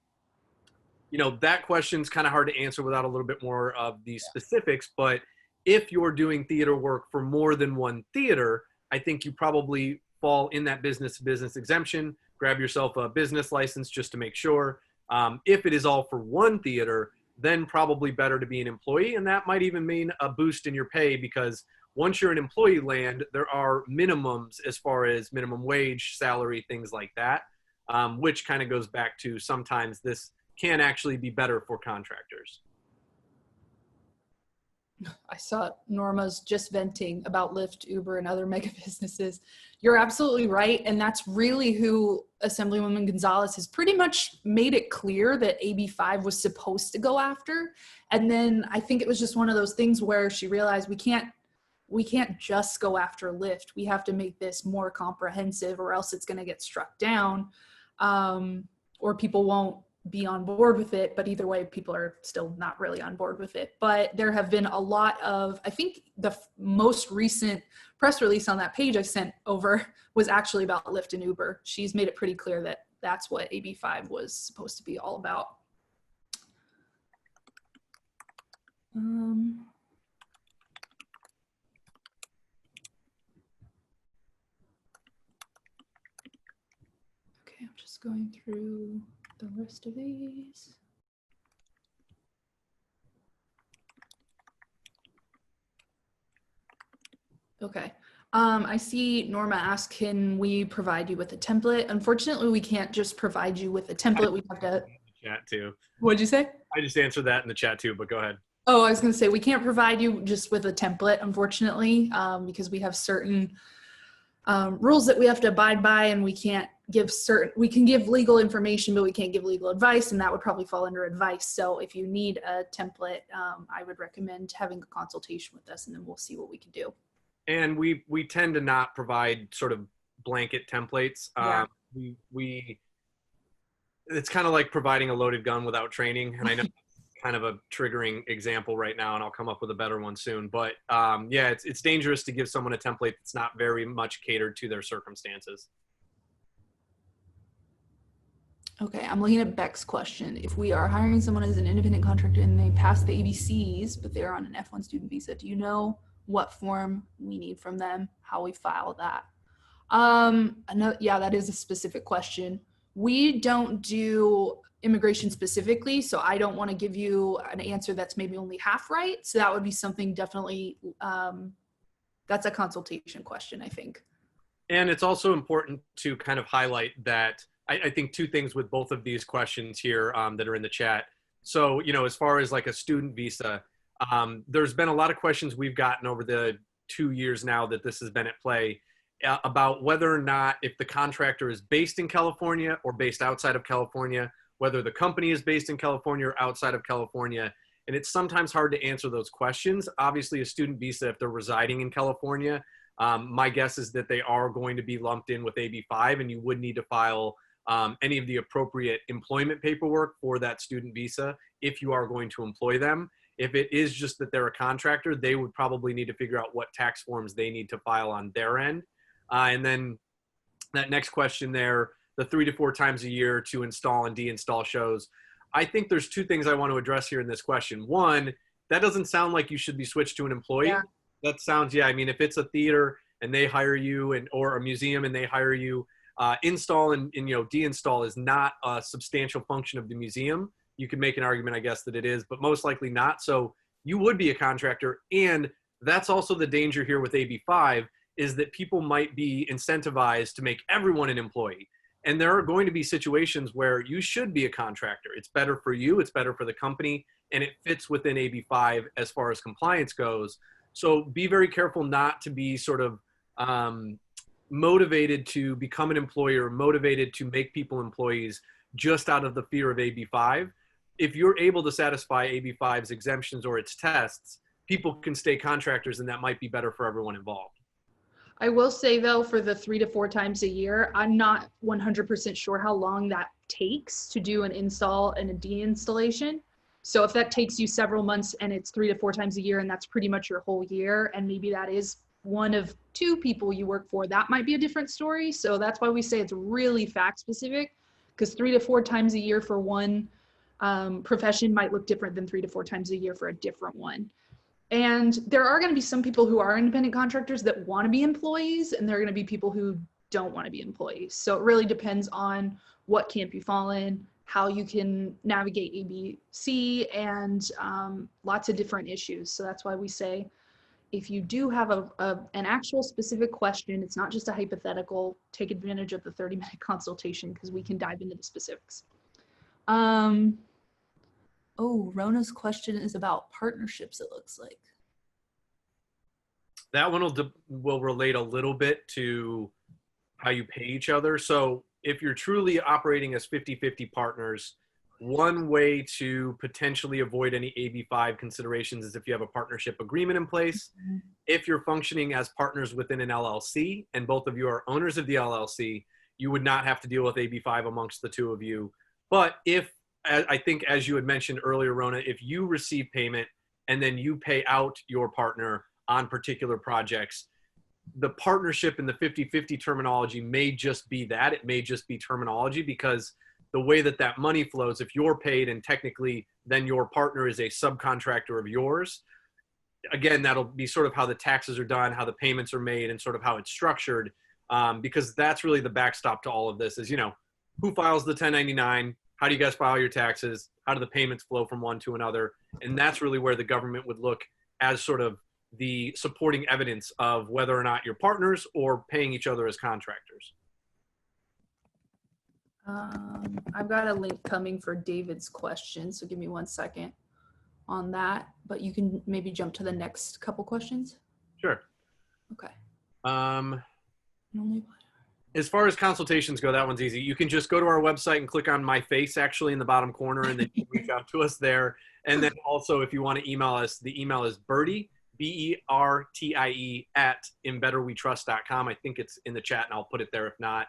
[SPEAKER 2] You know, that question's kind of hard to answer without a little bit more of the specifics, but If you're doing theater work for more than one theater, I think you probably fall in that business-to-business exemption. Grab yourself a business license just to make sure. If it is all for one theater, then probably better to be an employee. And that might even mean a boost in your pay, because once you're an employee land, there are minimums as far as minimum wage, salary, things like that, which kind of goes back to sometimes this can actually be better for contractors.
[SPEAKER 3] I saw Norma's just venting about Lyft, Uber, and other mega businesses. You're absolutely right. And that's really who Assemblywoman Gonzalez has pretty much made it clear that AB5 was supposed to go after. And then I think it was just one of those things where she realized we can't just go after Lyft. We have to make this more comprehensive, or else it's going to get struck down, or people won't be on board with it. But either way, people are still not really on board with it. But there have been a lot of, I think the most recent press release on that page I sent over was actually about Lyft and Uber. She's made it pretty clear that that's what AB5 was supposed to be all about. Okay, I'm just going through the rest of these. Okay. I see Norma asked, can we provide you with a template? Unfortunately, we can't just provide you with a template. We have to.
[SPEAKER 2] Chat too.
[SPEAKER 3] What'd you say?
[SPEAKER 2] I just answered that in the chat too, but go ahead.
[SPEAKER 3] Oh, I was going to say, we can't provide you just with a template, unfortunately, because we have certain rules that we have to abide by, and we can't give we can give legal information, but we can't give legal advice, and that would probably fall under advice. So if you need a template, I would recommend having a consultation with us, and then we'll see what we can do.
[SPEAKER 2] And we tend to not provide sort of blanket templates.
[SPEAKER 3] Yeah.
[SPEAKER 2] It's kind of like providing a loaded gun without training. And I know it's kind of a triggering example right now, and I'll come up with a better one soon. But yeah, it's dangerous to give someone a template that's not very much catered to their circumstances.
[SPEAKER 3] Okay, I'm looking at Beck's question. If we are hiring someone as an independent contractor and they pass the ABCs, but they're on an F1 student visa, do you know what form we need from them, how we file that? Yeah, that is a specific question. We don't do immigration specifically, so I don't want to give you an answer that's maybe only half right. So that would be something definitely, that's a consultation question, I think.
[SPEAKER 2] And it's also important to kind of highlight that I think two things with both of these questions here that are in the chat. So, you know, as far as like a student visa, there's been a lot of questions we've gotten over the 2 years now that this has been at play about whether or not, if the contractor is based in California or based outside of California, whether the company is based in California or outside of California. And it's sometimes hard to answer those questions. Obviously, a student visa, if they're residing in California, my guess is that they are going to be lumped in with AB5, and you would need to file any of the appropriate employment paperwork for that student visa if you are going to employ them. If it is just that they're a contractor, they would probably need to figure out what tax forms they need to file on their end. And then that next question there, the 3 to 4 times a year to install and deinstall shows. I think there's two things I want to address here in this question. One, that doesn't sound like you should be switched to an employee. Yeah. That sounds, yeah, I mean, if it's a theater and they hire you, or a museum and they hire you, install and you know, deinstall is not a substantial function of the museum. You can make an argument, I guess, that it is, but most likely not. So you would be a contractor. And that's also the danger here with AB5, is that people might be incentivized to make everyone an employee. And there are going to be situations where you should be a contractor. It's better for you, it's better for the company, and it fits within AB5 as far as compliance goes. So be very careful not to be sort of motivated to become an employer, motivated to make people employees just out of the fear of AB5. If you're able to satisfy AB5's exemptions or its tests, people can stay contractors, and that might be better for everyone involved.
[SPEAKER 3] I will say though, for the 3 to 4 times a year, I'm not 100% sure how long that takes to do an install and a deinstallation. So if that takes you several months and it's 3 to 4 times a year, and that's pretty much your whole year, and maybe that is one of 2 people you work for, that might be a different story. So that's why we say it's really fact specific, because 3 to 4 times a year for one profession might look different than 3 to 4 times a year for a different one. And there are going to be some people who are independent contractors that want to be employees, and there are going to be people who don't want to be employees. So it really depends on what camp you fall in, how you can navigate ABC, and lots of different issues. So that's why we say, if you do have an actual specific question, it's not just a hypothetical, take advantage of the 30-minute consultation because we can dive into the specifics. Oh, Rona's question is about partnerships, it looks like.
[SPEAKER 2] That one will relate a little bit to how you pay each other. So if you're truly operating as 50-50 partners, one way to potentially avoid any AB5 considerations is if you have a partnership agreement in place.
[SPEAKER 3] Mm-hmm.
[SPEAKER 2] If you're functioning as partners within an LLC and both of you are owners of the LLC, you would not have to deal with AB5 amongst the two of you. But if, I think as you had mentioned earlier, Rona, if you receive payment and then you pay out your partner on particular projects, the partnership and the 50-50 terminology may just be that. It may just be terminology, because the way that that money flows, if you're paid and technically then your partner is a subcontractor of yours, again, that'll be sort of how the taxes are done, how the payments are made, and sort of how it's structured, because that's really the backstop to all of this is, you know, who files the 1099? How do you guys file your taxes? How do the payments flow from one to another? And that's really where the government would look as sort of the supporting evidence of whether or not you're partners or paying each other as contractors.
[SPEAKER 3] I've got a link coming for David's question, so give me 1 second on that, but you can maybe jump to the next couple questions.
[SPEAKER 2] Sure.
[SPEAKER 3] Okay.
[SPEAKER 2] As far as consultations go, that one's easy. You can just go to our website and click on my face actually in the bottom corner, and then you can reach out to us there. And then also, if you want to email us, the email is Bertie, BERTIE @inbetterwetrust.com. I think it's in the chat and I'll put it there if not.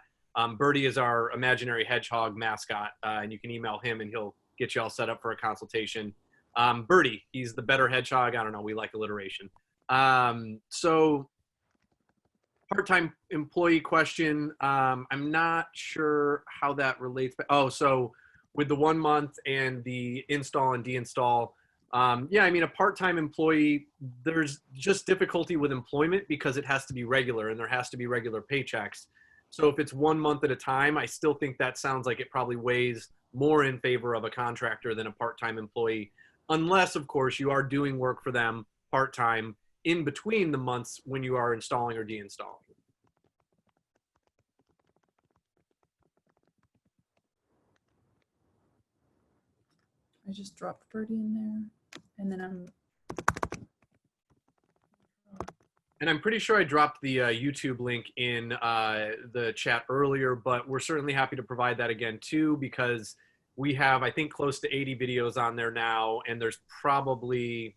[SPEAKER 2] Bertie is our imaginary hedgehog mascot, and you can email him and he'll get you all set up for a consultation. Bertie, he's the better hedgehog. I don't know. We like alliteration. So part-time employee question. I'm not sure how that relates. Oh, so with the 1 month and the install and deinstall, yeah, I mean, a part-time employee, there's just difficulty with employment because it has to be regular and there has to be regular paychecks. So if it's 1 month at a time, I still think that sounds like it probably weighs more in favor of a contractor than a part-time employee, unless, of course, you are doing work for them part-time in between the months when you are installing or deinstalling.
[SPEAKER 3] I just dropped Bertie in there, and then
[SPEAKER 2] I'm pretty sure I dropped the YouTube link in the chat earlier, but we're certainly happy to provide that again too, because we have, I think, close to 80 videos on there now, and there's probably,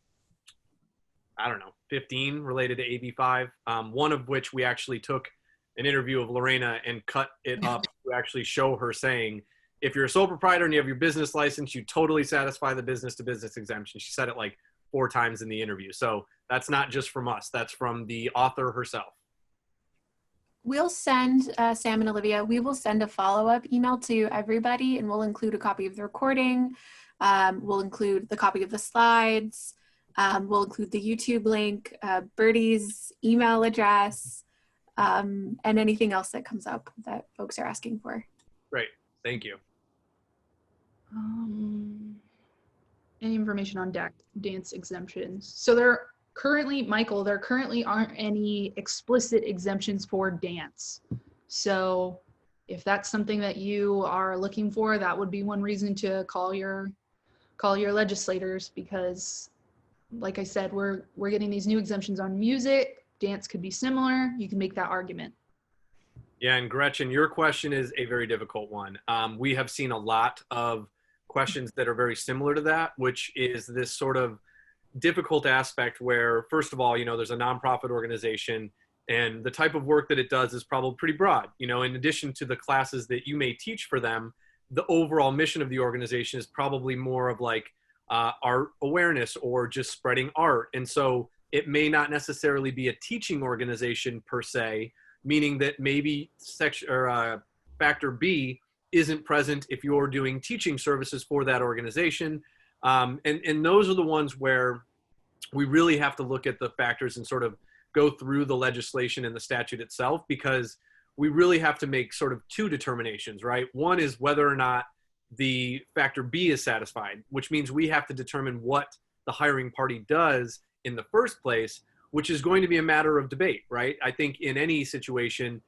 [SPEAKER 2] I don't know, 15 related to AB5, one of which we actually took an interview of Lorena and cut it up to actually show her saying, if you're a sole proprietor and you have your business license, you totally satisfy the business-to-business exemption. She said it like 4 times in the interview. So that's not just from us. That's from the author herself.
[SPEAKER 1] We'll send, Sam and Olivia, we will send a follow-up email to everybody, and we'll include a copy of the recording. We'll include the copy of the slides. We'll include the YouTube link, Bertie's email address, and anything else that comes up that folks are asking for.
[SPEAKER 2] Great. Thank you.
[SPEAKER 3] Any information on dance exemptions? So there currently, Michael, there currently aren't any explicit exemptions for dance. So if that's something that you are looking for, that would be one reason to call your legislators, because like I said, we're getting these new exemptions on music. Dance could be similar. You can make that argument.
[SPEAKER 2] Yeah, and Gretchen, your question is a very difficult one. We have seen a lot of questions that are very similar to that, which is this sort of difficult aspect where, first of all, you know, there's a nonprofit organization and the type of work that it does is probably pretty broad. You know, in addition to the classes that you may teach for them, the overall mission of the organization is probably more of like art awareness or just spreading art. And so it may not necessarily be a teaching organization per se, meaning that maybe factor B isn't present if you're doing teaching services for that organization. And those are the ones where we really have to look at the factors and sort of go through the legislation and the statute itself, because we really have to make sort of two determinations, right? One is whether or not the factor B is satisfied, which means we have to determine what the hiring party does in the first place, which is going to be a matter of debate, right? I think in any situation,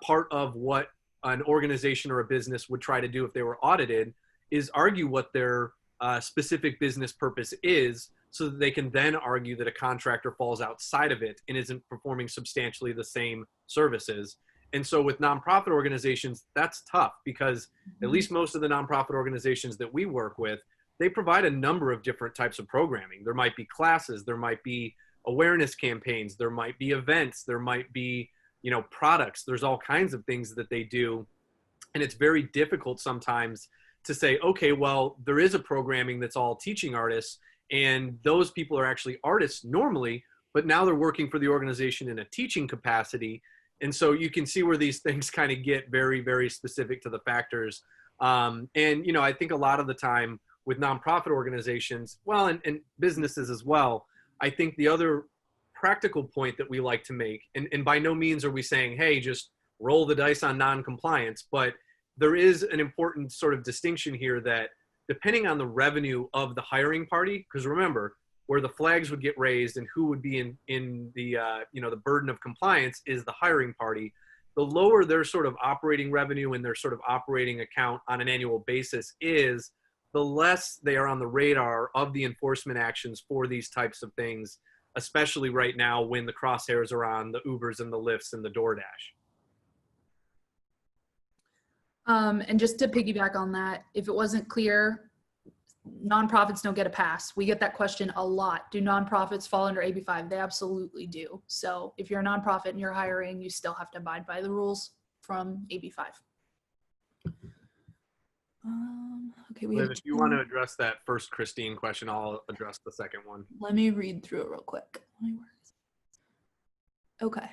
[SPEAKER 2] part of what an organization or a business would try to do if they were audited is argue what their specific business purpose is, so that they can then argue that a contractor falls outside of it and isn't performing substantially the same services. And so with nonprofit organizations, that's tough, because at least most of the nonprofit organizations that we work with, they provide a number of different types of programming. There might be classes, there might be awareness campaigns, there might be events, there might be, you know, products. There's all kinds of things that they do. And it's very difficult sometimes to say, okay, well, there is a programming that's all teaching artists, and those people are actually artists normally, but now they're working for the organization in a teaching capacity. And so you can see where these things kind of get very, very specific to the factors. And, you know, I think a lot of the time with nonprofit organizations, well, and businesses as well, I think the other practical point that we like to make, and by no means are we saying, hey, just roll the dice on non-compliance, but there is an important sort of distinction here that depending on the revenue of the hiring party, because remember, where the flags would get raised and who would be in the, you know, the burden of compliance is the hiring party. The lower their sort of operating revenue and their sort of operating account on an annual basis is, the less they are on the radar of the enforcement actions for these types of things, especially right now when the crosshairs are on the Ubers and the Lyfts and the DoorDash.
[SPEAKER 3] And just to piggyback on that, if it wasn't clear, nonprofits don't get a pass. We get that question a lot. Do nonprofits fall under AB5? They absolutely do. So if you're a nonprofit and you're hiring, you still have to abide by the rules from AB5. Okay,
[SPEAKER 2] Liv, if you want to address that first Christine question, I'll address the second one.
[SPEAKER 3] Let me read through it real quick. Okay.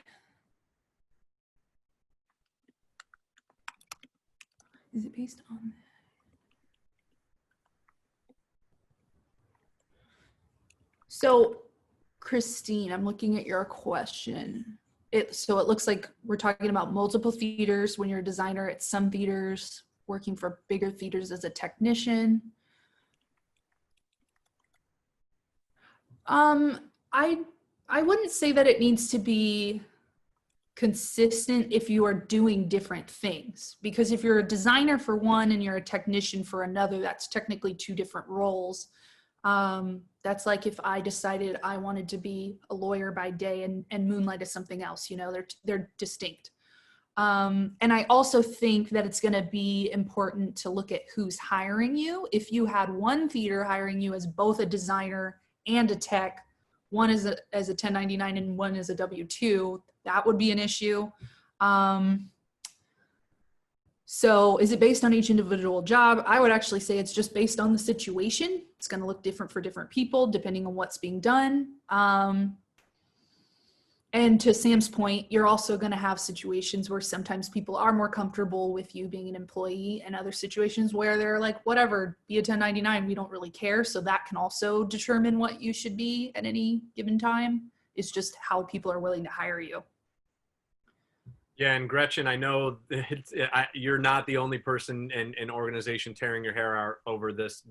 [SPEAKER 3] Is it based on? So, Christine, I'm looking at your question. So it looks like we're talking about multiple theaters. When you're a designer at some theaters, working for bigger theaters as a technician. I wouldn't say that it needs to be consistent if you are doing different things, because if you're a designer for one and you're a technician for another, that's technically two different roles. That's like if I decided I wanted to be a lawyer by day and moonlight as something else, you know, they're distinct. And I also think that it's going to be important to look at who's hiring you. If you had one theater hiring you as both a designer and a tech, one as a 1099 and one as a W-2, that would be an issue. So is it based on each individual job? I would actually say it's just based on the situation. It's going to look different for different people depending on what's being done. And to Sam's point, you're also going to have situations where sometimes people are more comfortable with you being an employee, and other situations where they're like, whatever, be a 1099, we don't really care. So that can also determine what you should be at any given time. It's just how people are willing to hire you.
[SPEAKER 2] Yeah, and Gretchen, I know you're not the only person in organization tearing your hair out over this.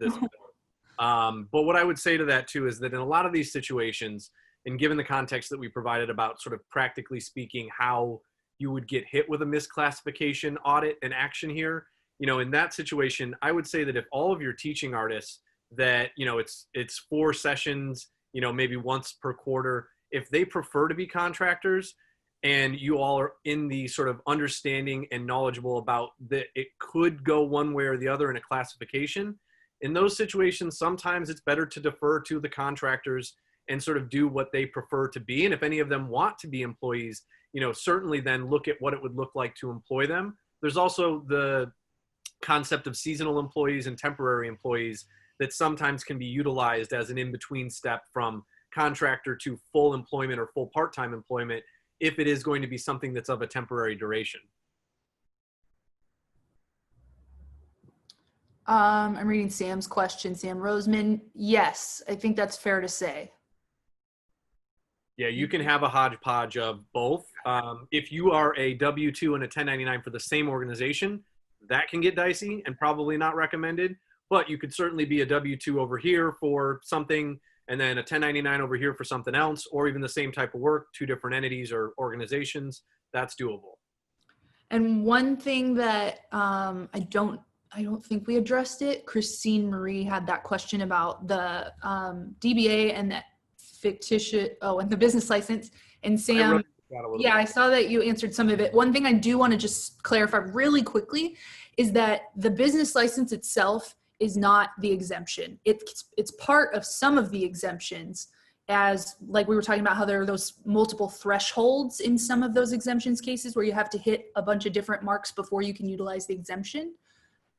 [SPEAKER 2] But what I would say to that too is that in a lot of these situations, and given the context that we provided about sort of practically speaking how you would get hit with a misclassification audit and action here, you know, in that situation, I would say that if all of your teaching artists that, you know, it's 4 sessions, you know, maybe once per quarter, if they prefer to be contractors and you all are in the sort of understanding and knowledgeable about that it could go one way or the other in a classification, in those situations, sometimes it's better to defer to the contractors and sort of do what they prefer to be. And if any of them want to be employees, you know, certainly then look at what it would look like to employ them. There's also the concept of seasonal employees and temporary employees that sometimes can be utilized as an in-between step from contractor to full employment or full part-time employment if it is going to be something that's of a temporary duration.
[SPEAKER 3] I'm reading Sam's question, Sam Roseman. Yes, I think that's fair to say.
[SPEAKER 2] Yeah, you can have a hodgepodge of both. If you are a W-2 and a 1099 for the same organization, that can get dicey and probably not recommended. But you could certainly be a W-2 over here for something and then a 1099 over here for something else, or even the same type of work, two different entities or organizations. That's doable.
[SPEAKER 3] And one thing that I don't think we addressed it. Christine Marie had that question about the DBA and the fictitious, and the business license. And Sam, yeah, I saw that you answered some of it. One thing I do want to just clarify really quickly is that the business license itself is not the exemption. It's part of some of the exemptions, as like we were talking about how there are those multiple thresholds in some of those exemptions cases where you have to hit a bunch of different marks before you can utilize the exemption.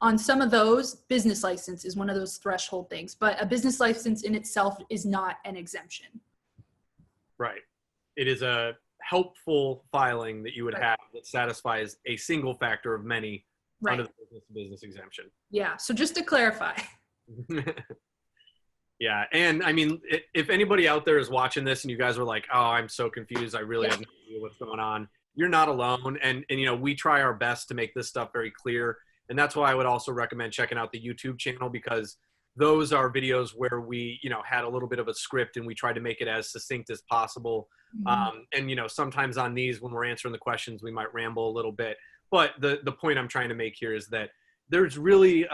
[SPEAKER 3] On some of those, business license is one of those threshold things, but a business license in itself is not an exemption.
[SPEAKER 2] Right. It is a helpful filing that you would have that satisfies a single factor of many under the business exemption.
[SPEAKER 3] Yeah. So just to clarify.
[SPEAKER 2] Yeah. And I mean, if anybody out there is watching this and you guys are like, oh, I'm so confused, I really have no idea what's going on, you're not alone. And you know, we try our best to make this stuff very clear. And that's why I would also recommend checking out the YouTube channel, because those are videos where we, you know, had a little bit of a script and we tried to make it as succinct as possible. And, you know, sometimes on these, when we're answering the questions, we might ramble a little bit. But the point I'm trying to make here is that there's really,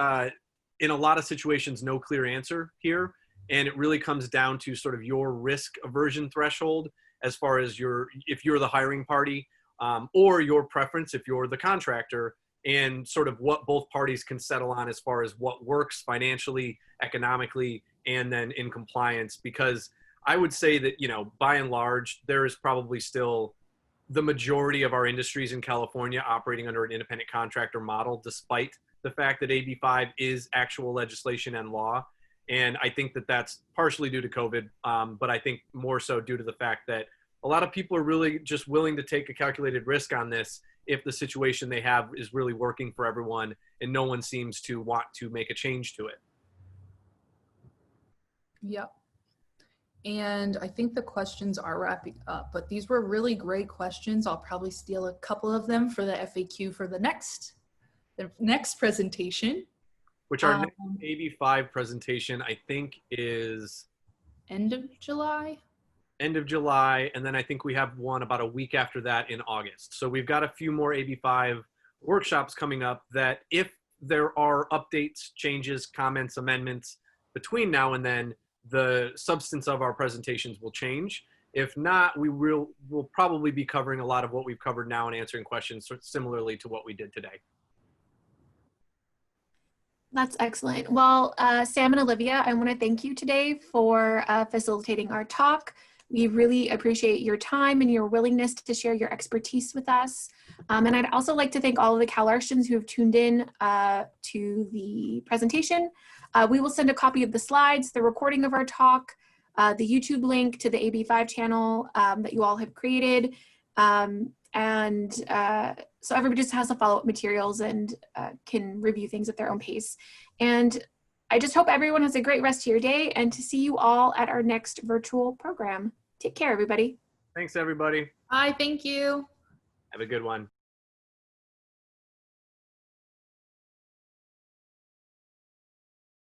[SPEAKER 2] in a lot of situations, no clear answer here. And it really comes down to sort of your risk aversion threshold as far as if you're the hiring party, or your preference if you're the contractor, and sort of what both parties can settle on as far as what works financially, economically, and then in compliance. Because I would say that, you know, by and large, there is probably still the majority of our industries in California operating under an independent contractor model, despite the fact that AB5 is actual legislation and law. And I think that that's partially due to COVID, but I think more so due to the fact that a lot of people are really just willing to take a calculated risk on this if the situation they have is really working for everyone and no one seems to want to make a change to it.
[SPEAKER 3] Yep. And I think the questions are wrapping up, but these were really great questions. I'll probably steal a couple of them for the FAQ for the next presentation.
[SPEAKER 2] Which our next AB5 presentation, I think, is
[SPEAKER 3] end of July.
[SPEAKER 2] End of July, and then I think we have one about a week after that in August. So we've got a few more AB5 workshops coming up that if there are updates, changes, comments, amendments between now and then, the substance of our presentations will change. If not, we'll probably be covering a lot of what we've covered now and answering questions sort of similarly to what we did today.
[SPEAKER 1] That's excellent. Well, Sam and Olivia, I want to thank you today for facilitating our talk. We really appreciate your time and your willingness to share your expertise with us. And I'd also like to thank all of the CalArtians who have tuned in to the presentation. We will send a copy of the slides, the recording of our talk, the YouTube link to the AB5 channel that you all have created. So everybody just has the follow-up materials and can review things at their own pace. And I just hope everyone has a great rest of your day and to see you all at our next virtual program. Take care, everybody.
[SPEAKER 2] Thanks, everybody.
[SPEAKER 3] Bye, thank you.
[SPEAKER 2] Have a good one.